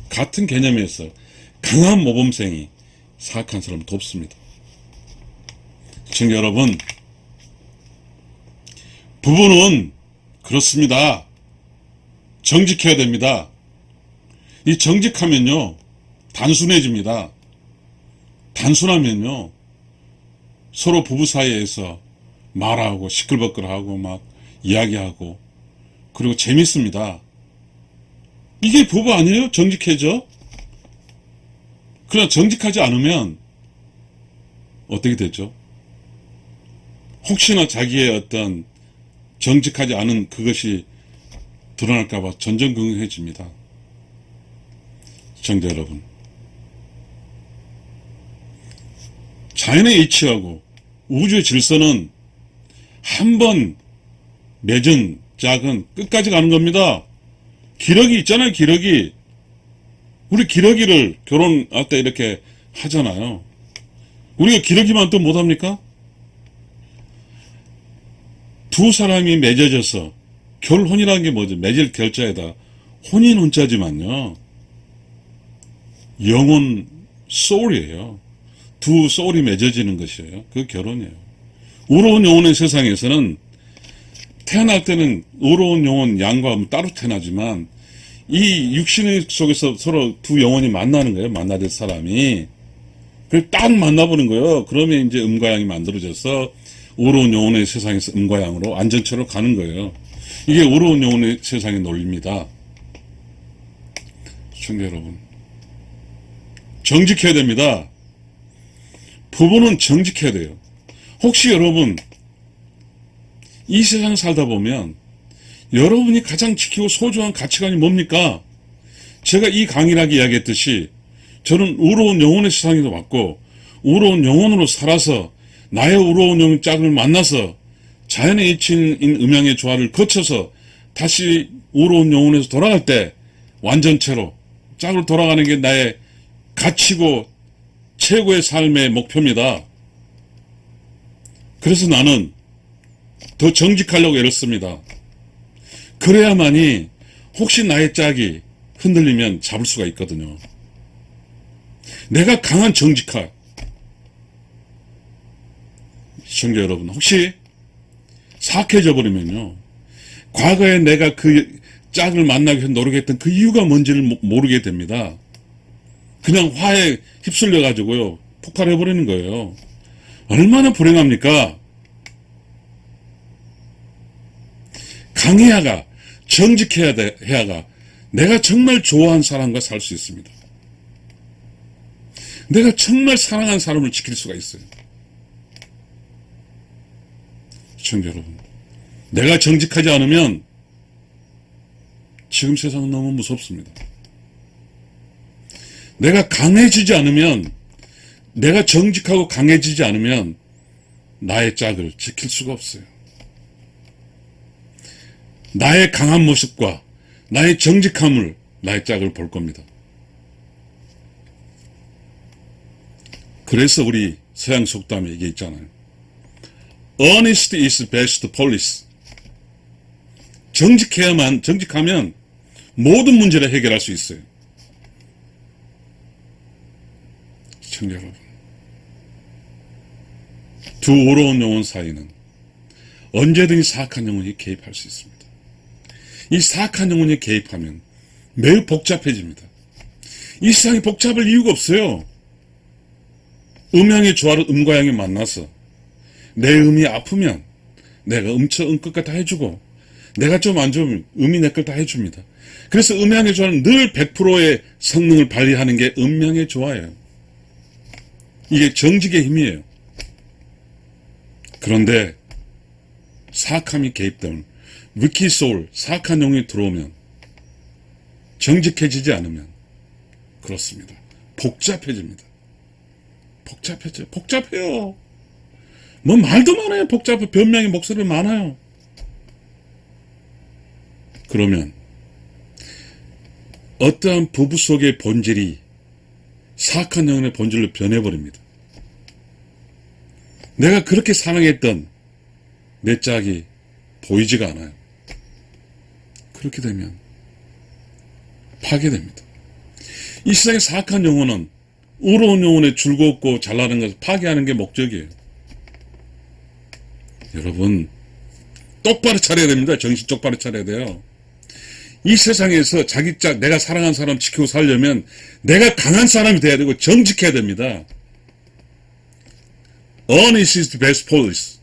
같은 개념에서 강한 모범생이 사악한 사람을 돕습니다. 시청자 여러분, 부부는 그렇습니다. 정직해야 됩니다. 이 정직하면요, 단순해집니다. 단순하면요, 서로 부부 사이에서 말하고 시끌벅글하고 막 이야기하고 그리고 재밌습니다. 이게 부부 아니에요? 정직해져? 그러나 정직하지 않으면 어떻게 되죠? 혹시나 자기의 어떤 정직하지 않은 그것이 드러날까봐 전전긍긍해집니다. 시청자 여러분, 자연의 이치하고 우주의 질서는 한번 맺은 짝은 끝까지 가는 겁니다. 기러기 있잖아요, 기러기. 우리 기러기를 결혼할 때 이렇게 하잖아요. 우리가 기러기만 또 못합니까? 두 사람이 맺어져서, 결혼이라는 게 뭐죠? 맺을 결자에다 혼인 혼자지만요, 영혼 소울이에요. 두 소울이 맺어지는 것이에요. 그 결혼이에요. 의로운 영혼의 세상에서는 태어날 때는 의로운 영혼 양과 따로 태어나지만 이 육신 속에서 서로 두 영혼이 만나는 거예요. 만나될 사람이. 그걸 딱 만나보는 거예요. 그러면 이제 음과 양이 만들어져서 의로운 영혼의 세상에서 음과 양으로 안전처로 가는 거예요. 이게 의로운 영혼의 세상의 논리입니다. 시청자 여러분, 정직해야 됩니다. 부부는 정직해야 돼요. 혹시 여러분 이 세상 살다 보면 여러분이 가장 지키고 소중한 가치관이 뭡니까? 제가 이 강의라기 이야기했듯이 저는 의로운 영혼의 세상에도 왔고 의로운 영혼으로 살아서 나의 의로운 영혼 짝을 만나서 자연의 이치인 음양의 조화를 거쳐서 다시 의로운 영혼에서 돌아갈 때 완전체로 짝으로 돌아가는 게 나의 가치고 최고의 삶의 목표입니다. 그래서 나는 더 정직하려고 애를 씁니다. 그래야만이 혹시 나의 짝이 흔들리면 잡을 수가 있거든요. 내가 강한 정직하. 시청자 여러분, 혹시 사악해져 버리면요, 과거에 내가 그 짝을 만나기 위해서 노력했던 그 이유가 뭔지를 모르게 됩니다. 그냥 화에 휩쓸려 가지고요 폭발해 버리는 거예요. 얼마나 불행합니까? 강해야가, 정직해야가 내가 정말 좋아하는 사람과 살 수 있습니다. 내가 정말 사랑하는 사람을 지킬 수가 있어요. 시청자 여러분, 내가 정직하지 않으면 지금 세상은 너무 무섭습니다. 내가 강해지지 않으면, 내가 정직하고 강해지지 않으면 나의 짝을 지킬 수가 없어요. 나의 강한 모습과 나의 정직함을 나의 짝을 볼 겁니다. 그래서 우리 서양 속담에 이게 있잖아요. Honest is best police. 정직하면 모든 문제를 해결할 수 있어요. 시청자 여러분, 두 의로운 영혼 사이는 언제든지 사악한 영혼이 개입할 수 있습니다. 이 사악한 영혼이 개입하면 매우 복잡해집니다. 이 세상이 복잡할 이유가 없어요. 음양의 조화로 음과 양이 만나서 내 음이 아프면 내가 음끝까지 다 해주고, 내가 좀 안 좋으면 음이 내 걸 다 해줍니다. 그래서 음양의 조화는 늘 100%의 성능을 발휘하는 게 음양의 조화예요. 이게 정직의 힘이에요. 그런데 사악함이 개입되면, 위키소울, 사악한 영이 들어오면, 정직해지지 않으면 그렇습니다. 복잡해집니다. 복잡해요. 뭐 말도 많아요. 복잡해. 변명의 목소리 많아요. 그러면 어떠한 부부 속의 본질이 사악한 영혼의 본질로 변해버립니다. 내가 그렇게 사랑했던 내 짝이 보이지가 않아요. 그렇게 되면 파괴됩니다. 이 세상의 사악한 영혼은 의로운 영혼의 즐겁고 잘나는 것을 파괴하는 게 목적이에요. 여러분, 똑바로 차려야 됩니다. 정신 똑바로 차려야 돼요. 이 세상에서 자기 짝, 내가 사랑한 사람 지키고 살려면 내가 강한 사람이 돼야 되고 정직해야 됩니다. Honest is the best police.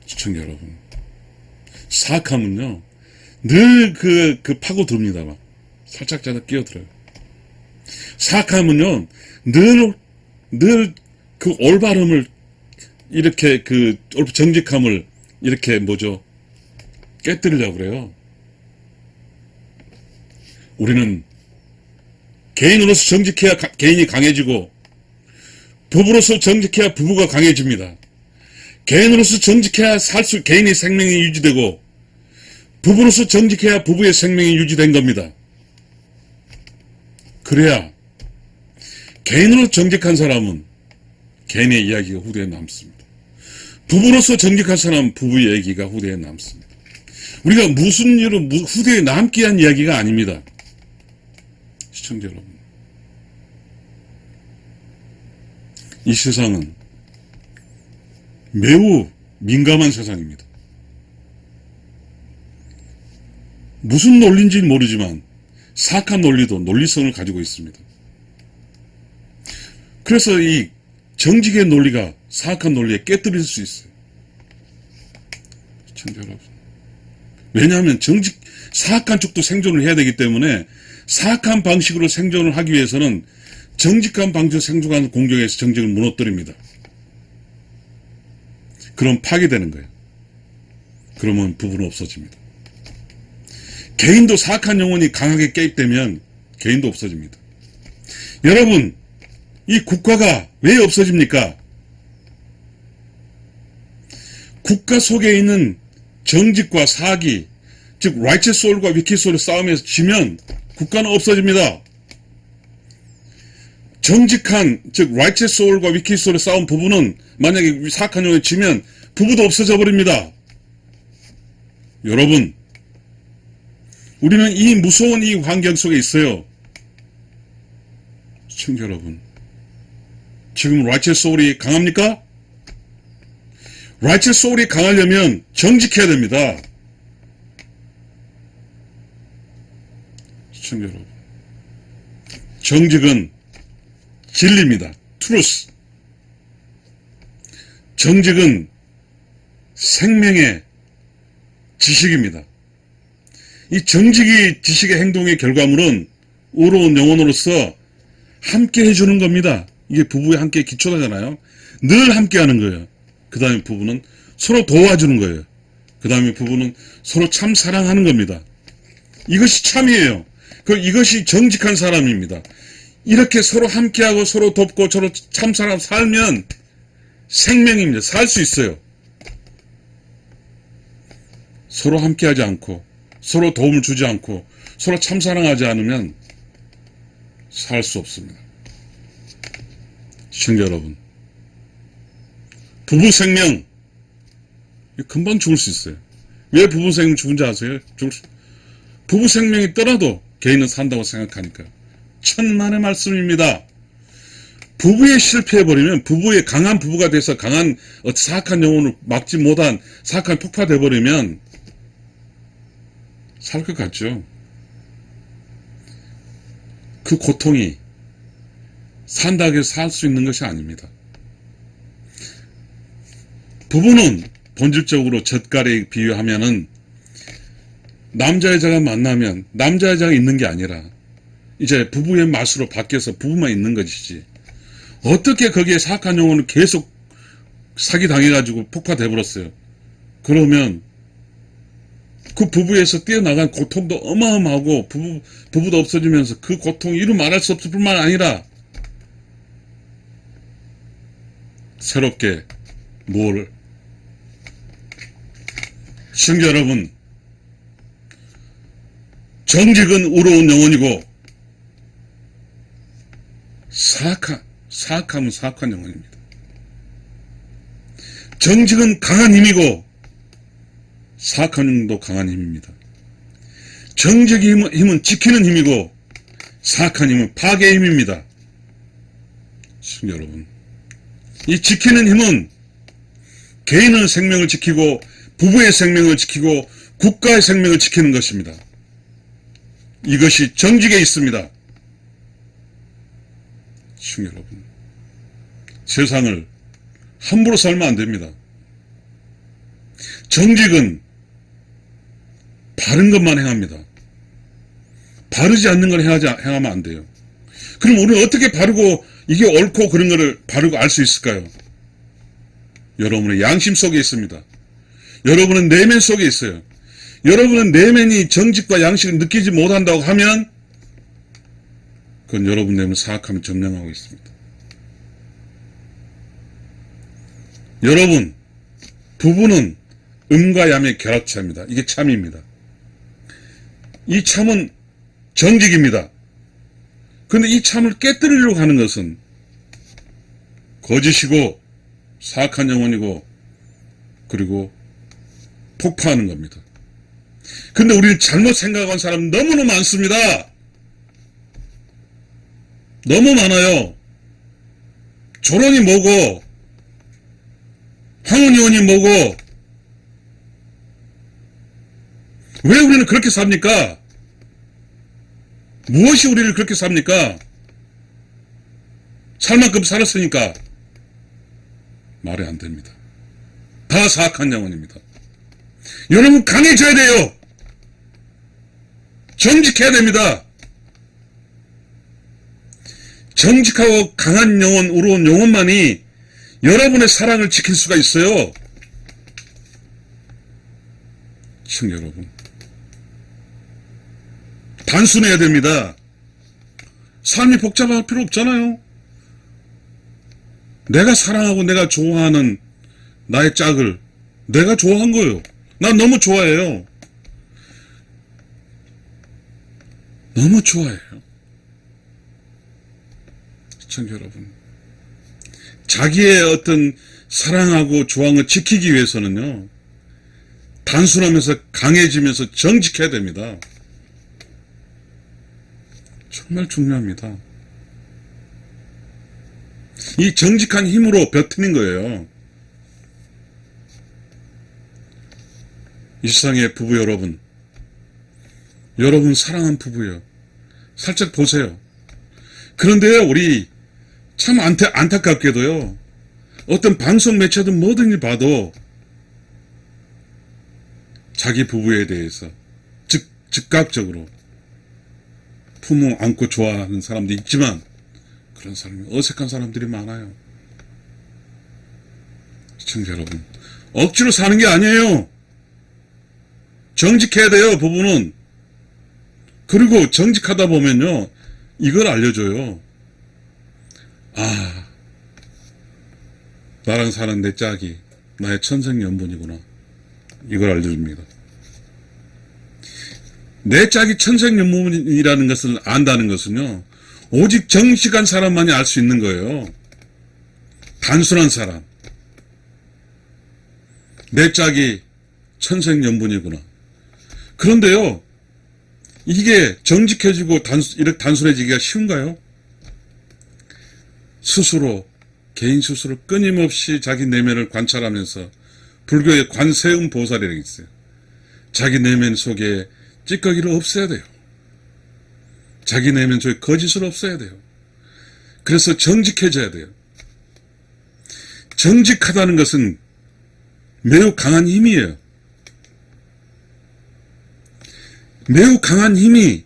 시청자 여러분, 사악함은요 늘 파고듭니다. 막 살짝 끼어들어요. 사악함은요 늘 그 올바름을 이렇게 정직함을 이렇게 깨뜨리려고 그래요. 우리는 개인으로서 정직해야 개인이 강해지고, 부부로서 정직해야 부부가 강해집니다. 개인으로서 정직해야 개인의 생명이 유지되고, 부부로서 정직해야 부부의 생명이 유지된 겁니다. 그래야 개인으로 정직한 사람은 개인의 이야기가 후대에 남습니다. 부부로서 정직한 사람은 부부의 얘기가 후대에 남습니다. 우리가 무슨 일로 후대에 남게 한 이야기가 아닙니다. 시청자 여러분, 이 세상은 매우 민감한 세상입니다. 무슨 논리인지는 모르지만 사악한 논리도 논리성을 가지고 있습니다. 그래서 이 정직의 논리가 사악한 논리에 깨뜨릴 수 있어요. 시청자 여러분, 왜냐하면 사악한 쪽도 생존을 해야 되기 때문에 사악한 방식으로 생존을 하기 위해서는 정직한 방식으로 생존하는 공격에서 정직을 무너뜨립니다. 그럼 파괴되는 거예요. 그러면 부부는 없어집니다. 개인도 사악한 영혼이 강하게 개입되면 개인도 없어집니다. 여러분, 이 국가가 왜 없어집니까? 국가 속에 있는 정직과 사악이, 즉 righteous soul과 wicked soul의 싸움에서 지면 국가는 없어집니다. 정직한, 즉 righteous soul과 wicked soul의 싸움 부부는 만약에 사악한 영혼이 지면 부부도 없어져 버립니다. 여러분, 우리는 이 무서운 이 환경 속에 있어요. 시청자 여러분, 지금 righteous soul이 강합니까? righteous soul이 강하려면 정직해야 됩니다. 시청자 여러분, 정직은 진리입니다. truth. 정직은 생명의 지식입니다. 이 정직이 지식의 행동의 결과물은 의로운 영혼으로서 함께 해주는 겁니다. 이게 부부의 함께 기초잖아요. 늘 함께 하는 거예요. 그 다음에 부부는 서로 도와주는 거예요. 그 다음에 부부는 서로 참 사랑하는 겁니다. 이것이 참이에요. 이것이 정직한 사람입니다. 이렇게 서로 함께하고 서로 돕고 서로 참 사람 살면 생명입니다. 살 수 있어요. 서로 함께하지 않고 서로 도움을 주지 않고 서로 참 사랑하지 않으면 살 수 없습니다. 시청자 여러분, 부부 생명 금방 죽을 수 있어요. 왜 부부 생명 죽은지 아세요? 부부 생명이 떠나도 개인은 산다고 생각하니까. 천만의 말씀입니다. 부부에 실패해버리면, 부부에 강한 부부가 돼서 강한 사악한 영혼을 막지 못한 사악한 폭파돼버리면 살 것 같죠. 그 고통이 산다고 해서 살 수 있는 것이 아닙니다. 부부는 본질적으로 젓갈에 비유하면은 남자 여자가 만나면 남자 여자가 있는 게 아니라 이제 부부의 맛으로 바뀌어서 부부만 있는 것이지, 어떻게 거기에 사악한 영혼을 계속 사기당해가지고 폭파돼버렸어요. 그러면 그 부부에서 뛰어나간 고통도 어마어마하고 부부도 없어지면서 그 고통이 이루 말할 수 없을 뿐만 아니라 새롭게 뭘, 시청자 여러분, 정직은 의로운 영혼이고 사악함은 사악한 영혼입니다. 정직은 강한 힘이고 사악한 힘도 강한 힘입니다. 정직의 힘은 지키는 힘이고 사악한 힘은 파괴의 힘입니다. 시청자 여러분, 이 지키는 힘은 개인의 생명을 지키고 부부의 생명을 지키고 국가의 생명을 지키는 것입니다. 이것이 정직에 있습니다. 시청자 여러분, 세상을 함부로 살면 안 됩니다. 정직은 바른 것만 행합니다. 바르지 않는 걸 행하면 안 돼요. 그럼 우리는 어떻게 바르고 이게 옳고 그런 거를 바르고 알 수 있을까요? 여러분의 양심 속에 있습니다. 여러분의 내면 속에 있어요. 여러분의 내면이 정직과 양식을 느끼지 못한다고 하면 그건 여러분 내면 사악함이 점령하고 있습니다. 여러분, 부부는 음과 양의 결합체입니다. 이게 참입니다. 이 참은 정직입니다. 그런데 이 참을 깨뜨리려고 하는 것은 거짓이고 사악한 영혼이고 그리고 폭파하는 겁니다. 근데 우리는 잘못 생각한 사람 너무나 많습니다. 너무 많아요. 조론이 뭐고 황혼이혼이 뭐고 왜 우리는 그렇게 삽니까? 무엇이 우리를 그렇게 삽니까? 살 만큼 살았으니까. 말이 안 됩니다. 다 사악한 영혼입니다. 여러분 강해져야 돼요. 정직해야 됩니다. 정직하고 강한 영혼, 의로운 영혼만이 여러분의 사랑을 지킬 수가 있어요. 시청자 여러분, 단순해야 됩니다. 삶이 복잡할 필요 없잖아요. 내가 사랑하고 내가 좋아하는 나의 짝을 내가 좋아한 거예요. 난 너무 좋아해요. 너무 좋아해요. 시청자 여러분, 자기의 어떤 사랑하고 좋아하는 걸 지키기 위해서는요, 단순하면서 강해지면서 정직해야 됩니다. 정말 중요합니다. 이 정직한 힘으로 버티는 거예요. 이 세상의 부부 여러분, 여러분 사랑한 부부요, 살짝 보세요. 그런데요, 우리 참 안타깝게도요, 어떤 방송 매체든 뭐든지 봐도 자기 부부에 대해서 즉각적으로 품어 안고 좋아하는 사람도 있지만 그런 사람이 어색한 사람들이 많아요. 시청자 여러분, 억지로 사는 게 아니에요. 정직해야 돼요, 부부는. 그리고 정직하다 보면요, 이걸 알려줘요. 아, 나랑 사는 내 짝이 나의 천생연분이구나. 이걸 알려줍니다. 내 짝이 천생연분이라는 것을 안다는 것은요, 오직 정직한 사람만이 알 수 있는 거예요. 단순한 사람. 내 짝이 천생연분이구나. 그런데요, 이게 정직해지고 이렇게 단순해지기가 쉬운가요? 스스로, 개인 스스로 끊임없이 자기 내면을 관찰하면서, 불교의 관세음 보살이라고 있어요. 자기 내면 속에 찌꺼기를 없애야 돼요. 자기 내면 속에 거짓을 없애야 돼요. 그래서 정직해져야 돼요. 정직하다는 것은 매우 강한 힘이에요. 매우 강한 힘이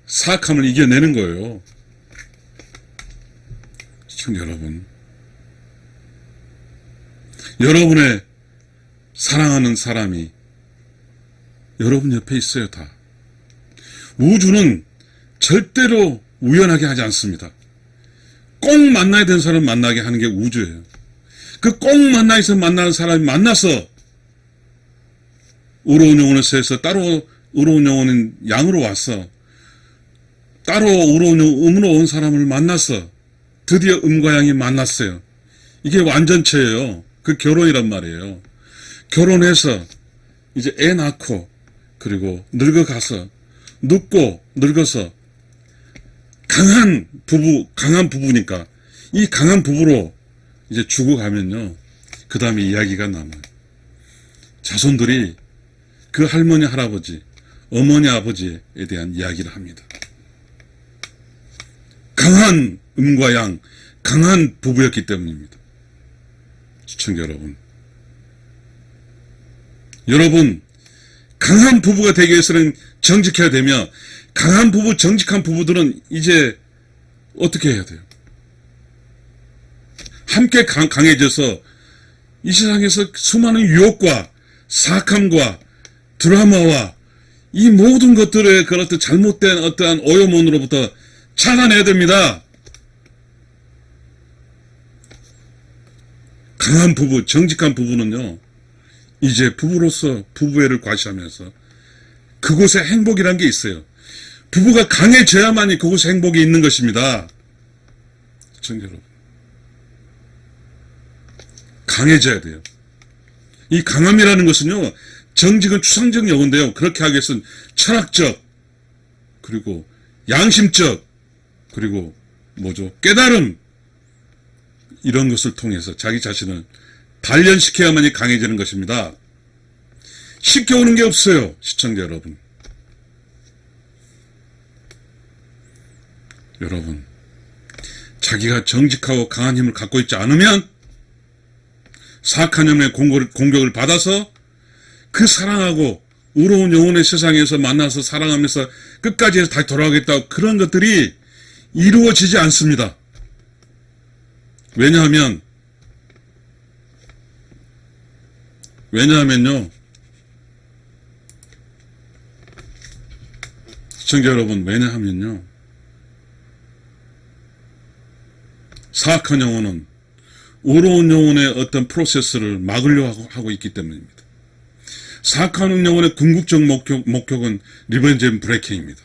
사악함을 이겨내는 거예요. 시청자 여러분, 여러분의 사랑하는 사람이 여러분 옆에 있어요. 다. 우주는 절대로 우연하게 하지 않습니다. 꼭 만나야 되는 사람 만나게 하는 게 우주예요. 그 꼭 만나서 만나는 사람이 만나서 의로운 영혼을 세서 따로 의로운 영혼은 양으로 왔어. 따로 의로운 음으로 온 사람을 만나서 드디어 음과 양이 만났어요. 이게 완전체예요. 그 결혼이란 말이에요. 결혼해서 이제 애 낳고 그리고 늙어가서 늙고 늙어서 강한 부부니까 이 강한 부부로 이제 죽어가면요. 그 다음에 이야기가 남아요. 자손들이 그 할머니, 할아버지, 어머니, 아버지에 대한 이야기를 합니다. 강한 음과 양, 강한 부부였기 때문입니다. 시청자 여러분. 여러분, 강한 부부가 되기 위해서는 정직해야 되며, 강한 부부, 정직한 부부들은 이제 어떻게 해야 돼요? 함께 강해져서 이 세상에서 수많은 유혹과 사악함과 드라마와 이 모든 것들의 그런 어떤 잘못된 어떠한 오염원으로부터 찾아내야 됩니다. 강한 부부, 정직한 부부는요, 이제 부부로서 부부애를 과시하면서 그곳에 행복이란 게 있어요. 부부가 강해져야만이 그곳에 행복이 있는 것입니다. 시청자 여러분. 강해져야 돼요. 이 강함이라는 것은요, 정직은 추상적 용어인데요. 그렇게 하기 위해서는 철학적, 그리고 양심적, 그리고 깨달음, 이런 것을 통해서 자기 자신을 단련시켜야만이 강해지는 것입니다. 쉽게 오는 게 없어요. 시청자 여러분. 여러분, 자기가 정직하고 강한 힘을 갖고 있지 않으면 사악한 영의 공격을 받아서 그 사랑하고 의로운 영혼의 세상에서 만나서 사랑하면서 끝까지 해서 다시 돌아가겠다고 그런 것들이 이루어지지 않습니다. 왜냐하면요, 시청자 여러분, 왜냐하면요, 사악한 영혼은 의로운 영혼의 어떤 프로세스를 막으려고 하고 있기 때문입니다. 사악한 영혼의 궁극적 목적은 리벤지 앤 브레이킹입니다.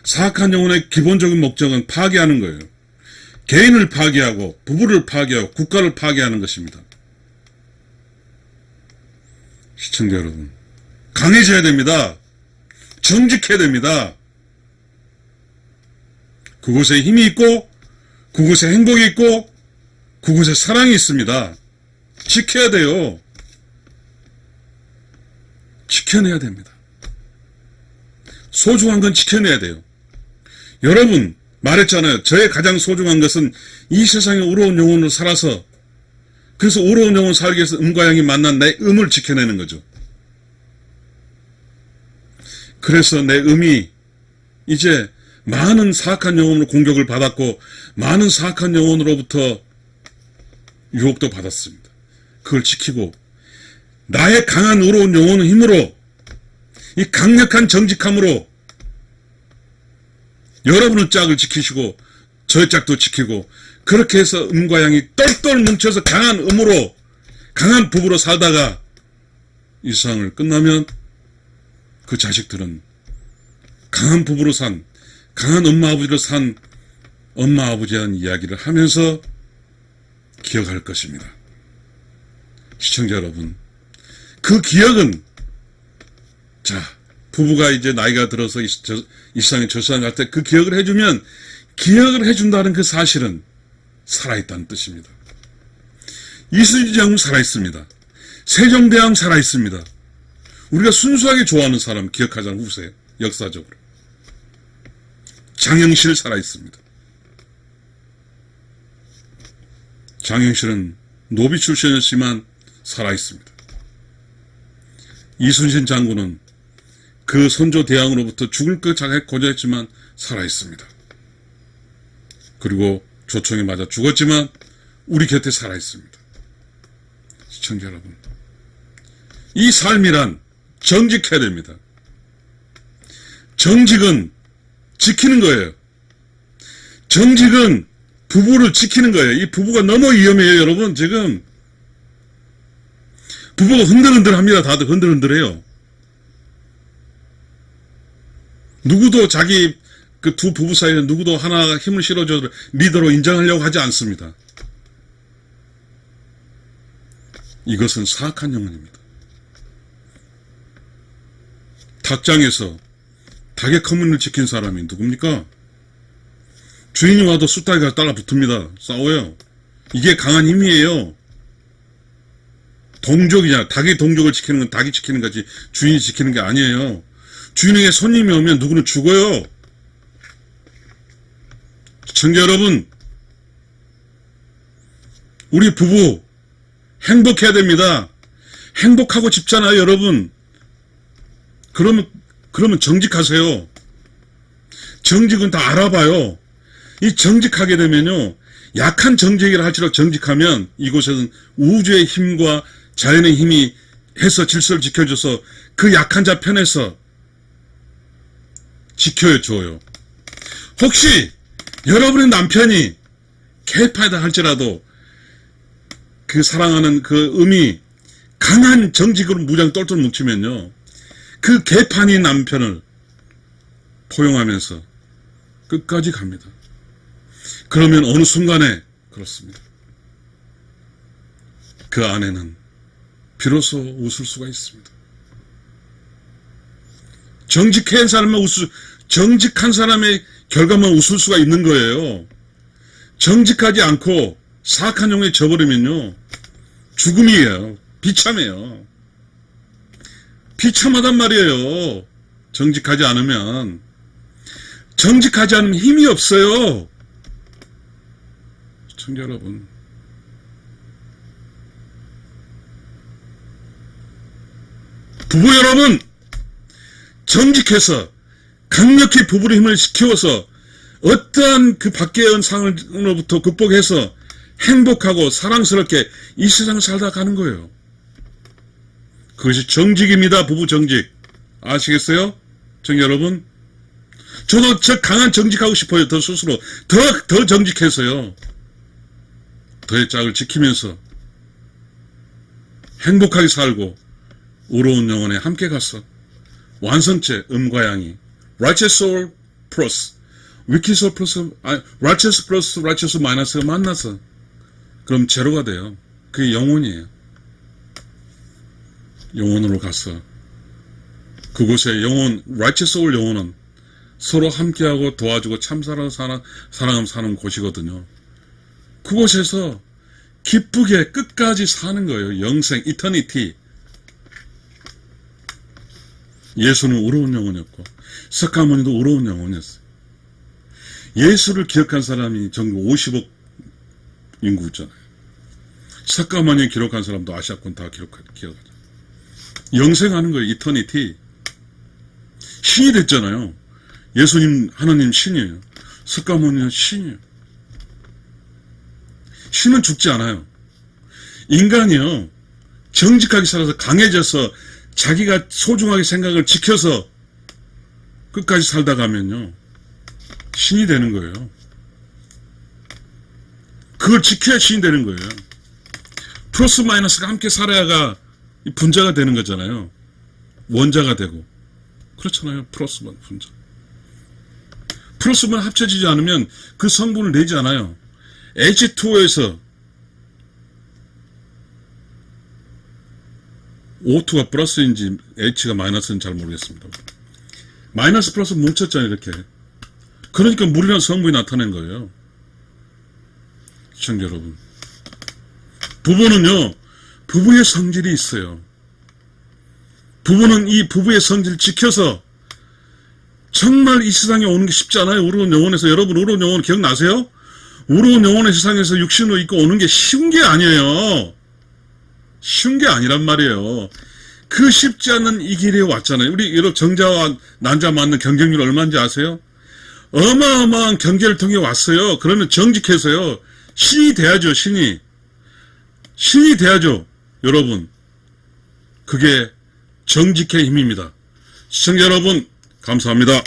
사악한 영혼의 기본적인 목적은 파괴하는 거예요. 개인을 파괴하고 부부를 파괴하고 국가를 파괴하는 것입니다. 시청자 여러분, 강해져야 됩니다. 정직해야 됩니다. 그곳에 힘이 있고 그곳에 행복이 있고 그곳에 사랑이 있습니다. 지켜야 돼요. 지켜내야 됩니다. 소중한 건 지켜내야 돼요. 여러분, 말했잖아요. 저의 가장 소중한 것은 이 세상에 의로운 영혼으로 살아서, 그래서 의로운 영혼 살기 위해서 음과 양이 만난 내 음을 지켜내는 거죠. 그래서 내 음이 이제 많은 사악한 영혼으로 공격을 받았고 많은 사악한 영혼으로부터 유혹도 받았습니다. 그걸 지키고 나의 강한 의로운 영혼의 힘으로, 이 강력한 정직함으로 여러분의 짝을 지키시고 저의 짝도 지키고, 그렇게 해서 음과 양이 똘똘 뭉쳐서 강한 음으로, 강한 부부로 살다가 이 세상을 끝나면 그 자식들은 강한 부부로 산, 강한 엄마 아버지로 산 엄마 아버지에 대한 이야기를 하면서 기억할 것입니다. 시청자 여러분, 그 기억은, 자, 부부가 이제 나이가 들어서 이 세상에 절산할 때 그 기억을 해주면, 기억을 해준다는 그 사실은 살아있다는 뜻입니다. 이순신장군 살아있습니다. 세종대왕 살아있습니다. 우리가 순수하게 좋아하는 사람 기억하자는 후세요. 역사적으로. 장영실 살아있습니다. 장영실은 노비 출신이었지만 살아있습니다. 이순신 장군은 그 선조 대왕으로부터 죽을 것 고자했지만 살아있습니다. 그리고 조총에 맞아 죽었지만 우리 곁에 살아있습니다. 시청자 여러분, 이 삶이란 정직해야 됩니다. 정직은 지키는 거예요. 정직은 부부를 지키는 거예요. 이 부부가 너무 위험해요, 여러분. 지금 부부가 흔들흔들합니다. 다들 흔들흔들해요. 누구도 자기 그 두 부부 사이에 누구도 하나가 힘을 실어줘도 리더로 인정하려고 하지 않습니다. 이것은 사악한 영혼입니다. 닭장에서 닭의 커문을 지킨 사람이 누굽니까? 주인이 와도 숫다리가 따라 붙습니다. 싸워요. 이게 강한 힘이에요. 동족이냐. 닭의 동족을 지키는 건 닭이 지키는 거지 주인이 지키는 게 아니에요. 주인에게 손님이 오면 누구는 죽어요. 시청자 여러분, 우리 부부 행복해야 됩니다. 행복하고 싶잖아요, 여러분. 그러면 정직하세요. 정직은 다 알아봐요. 이 정직하게 되면요, 약한 정직이라 할지라도 정직하면 이곳에는 우주의 힘과 자연의 힘이 해서 질서를 지켜줘서 그 약한 자 편에서 지켜줘요. 혹시 여러분의 남편이 개파이다 할지라도 그 사랑하는 그 음이 강한 정직으로 무장 똘똘 뭉치면요, 그 개판인 남편을 포용하면서 끝까지 갑니다. 그러면 어느 순간에 그렇습니다. 그 아내는 비로소 웃을 수가 있습니다. 정직한 사람의 결과만 웃을 수가 있는 거예요. 정직하지 않고 사악한 영에 져버리면요, 죽음이에요. 비참해요. 비참하단 말이에요. 정직하지 않으면 힘이 없어요. 시청자 여러분, 부부 여러분, 정직해서 강력히 부부의 힘을 키워서 어떠한 그 밖의 상황으로부터 극복해서 행복하고 사랑스럽게 이 세상을 살다 가는 거예요. 그것이 정직입니다. 부부 정직. 아시겠어요? 여러분, 저도 강한 정직하고 싶어요. 더 스스로 더 정직해서요, 더의 짝을 지키면서 행복하게 살고 의로운 영혼에 함께 가서 완성체 음과 양이 righteous soul plus wicked soul plus righteous plus righteous 마이너스가 만나서 그럼 제로가 돼요. 그게 영혼이에요. 영혼으로 가서 그곳에 righteous soul 영혼은 서로 함께하고 도와주고 사랑하며 사는 곳이거든요. 그곳에서 기쁘게 끝까지 사는 거예요. 영생, 이터니티. 예수는 의로운 영혼이었고 석가모니도 의로운 영혼이었어요. 예수를 기억한 사람이 전국 50억 인구 있잖아요. 석가모니 기록한 사람도 아시아권 다 기억하죠. 영생하는 거예요. 이터니티. 신이 됐잖아요. 예수님, 하나님 신이에요. 석가모니는 신이에요. 신은 죽지 않아요. 인간이요, 정직하게 살아서 강해져서 자기가 소중하게 생각을 지켜서 끝까지 살다 가면요, 신이 되는 거예요. 그걸 지켜야 신이 되는 거예요. 플러스 마이너스가 함께 살아야가 분자가 되는 거잖아요. 원자가 되고. 그렇잖아요. 플러스만 분자. 플러스만 합쳐지지 않으면 그 성분을 내지 않아요. H2O에서 O2가 플러스인지 H가 마이너스인지 잘 모르겠습니다. 마이너스 플러스 뭉쳤잖아요, 이렇게. 그러니까 물이라는 성분이 나타낸 거예요. 시청자 여러분, 부부는요, 부부의 성질이 있어요. 부부는 이 부부의 성질을 지켜서 정말 이 세상에 오는 게 쉽지 않아요. 의로운 영혼에서. 여러분, 의로운 영혼 기억나세요? 우리 영혼의 세상에서 육신으로 입고 오는 게 쉬운 게 아니에요. 쉬운 게 아니란 말이에요. 그 쉽지 않은 이 길에 왔잖아요. 우리 여러분 정자와 난자 맞는 경쟁률 얼마인지 아세요? 어마어마한 경제를 통해 왔어요. 그러면 정직해서요. 신이 돼야죠. 신이 돼야죠. 여러분, 그게 정직의 힘입니다. 시청자 여러분 감사합니다.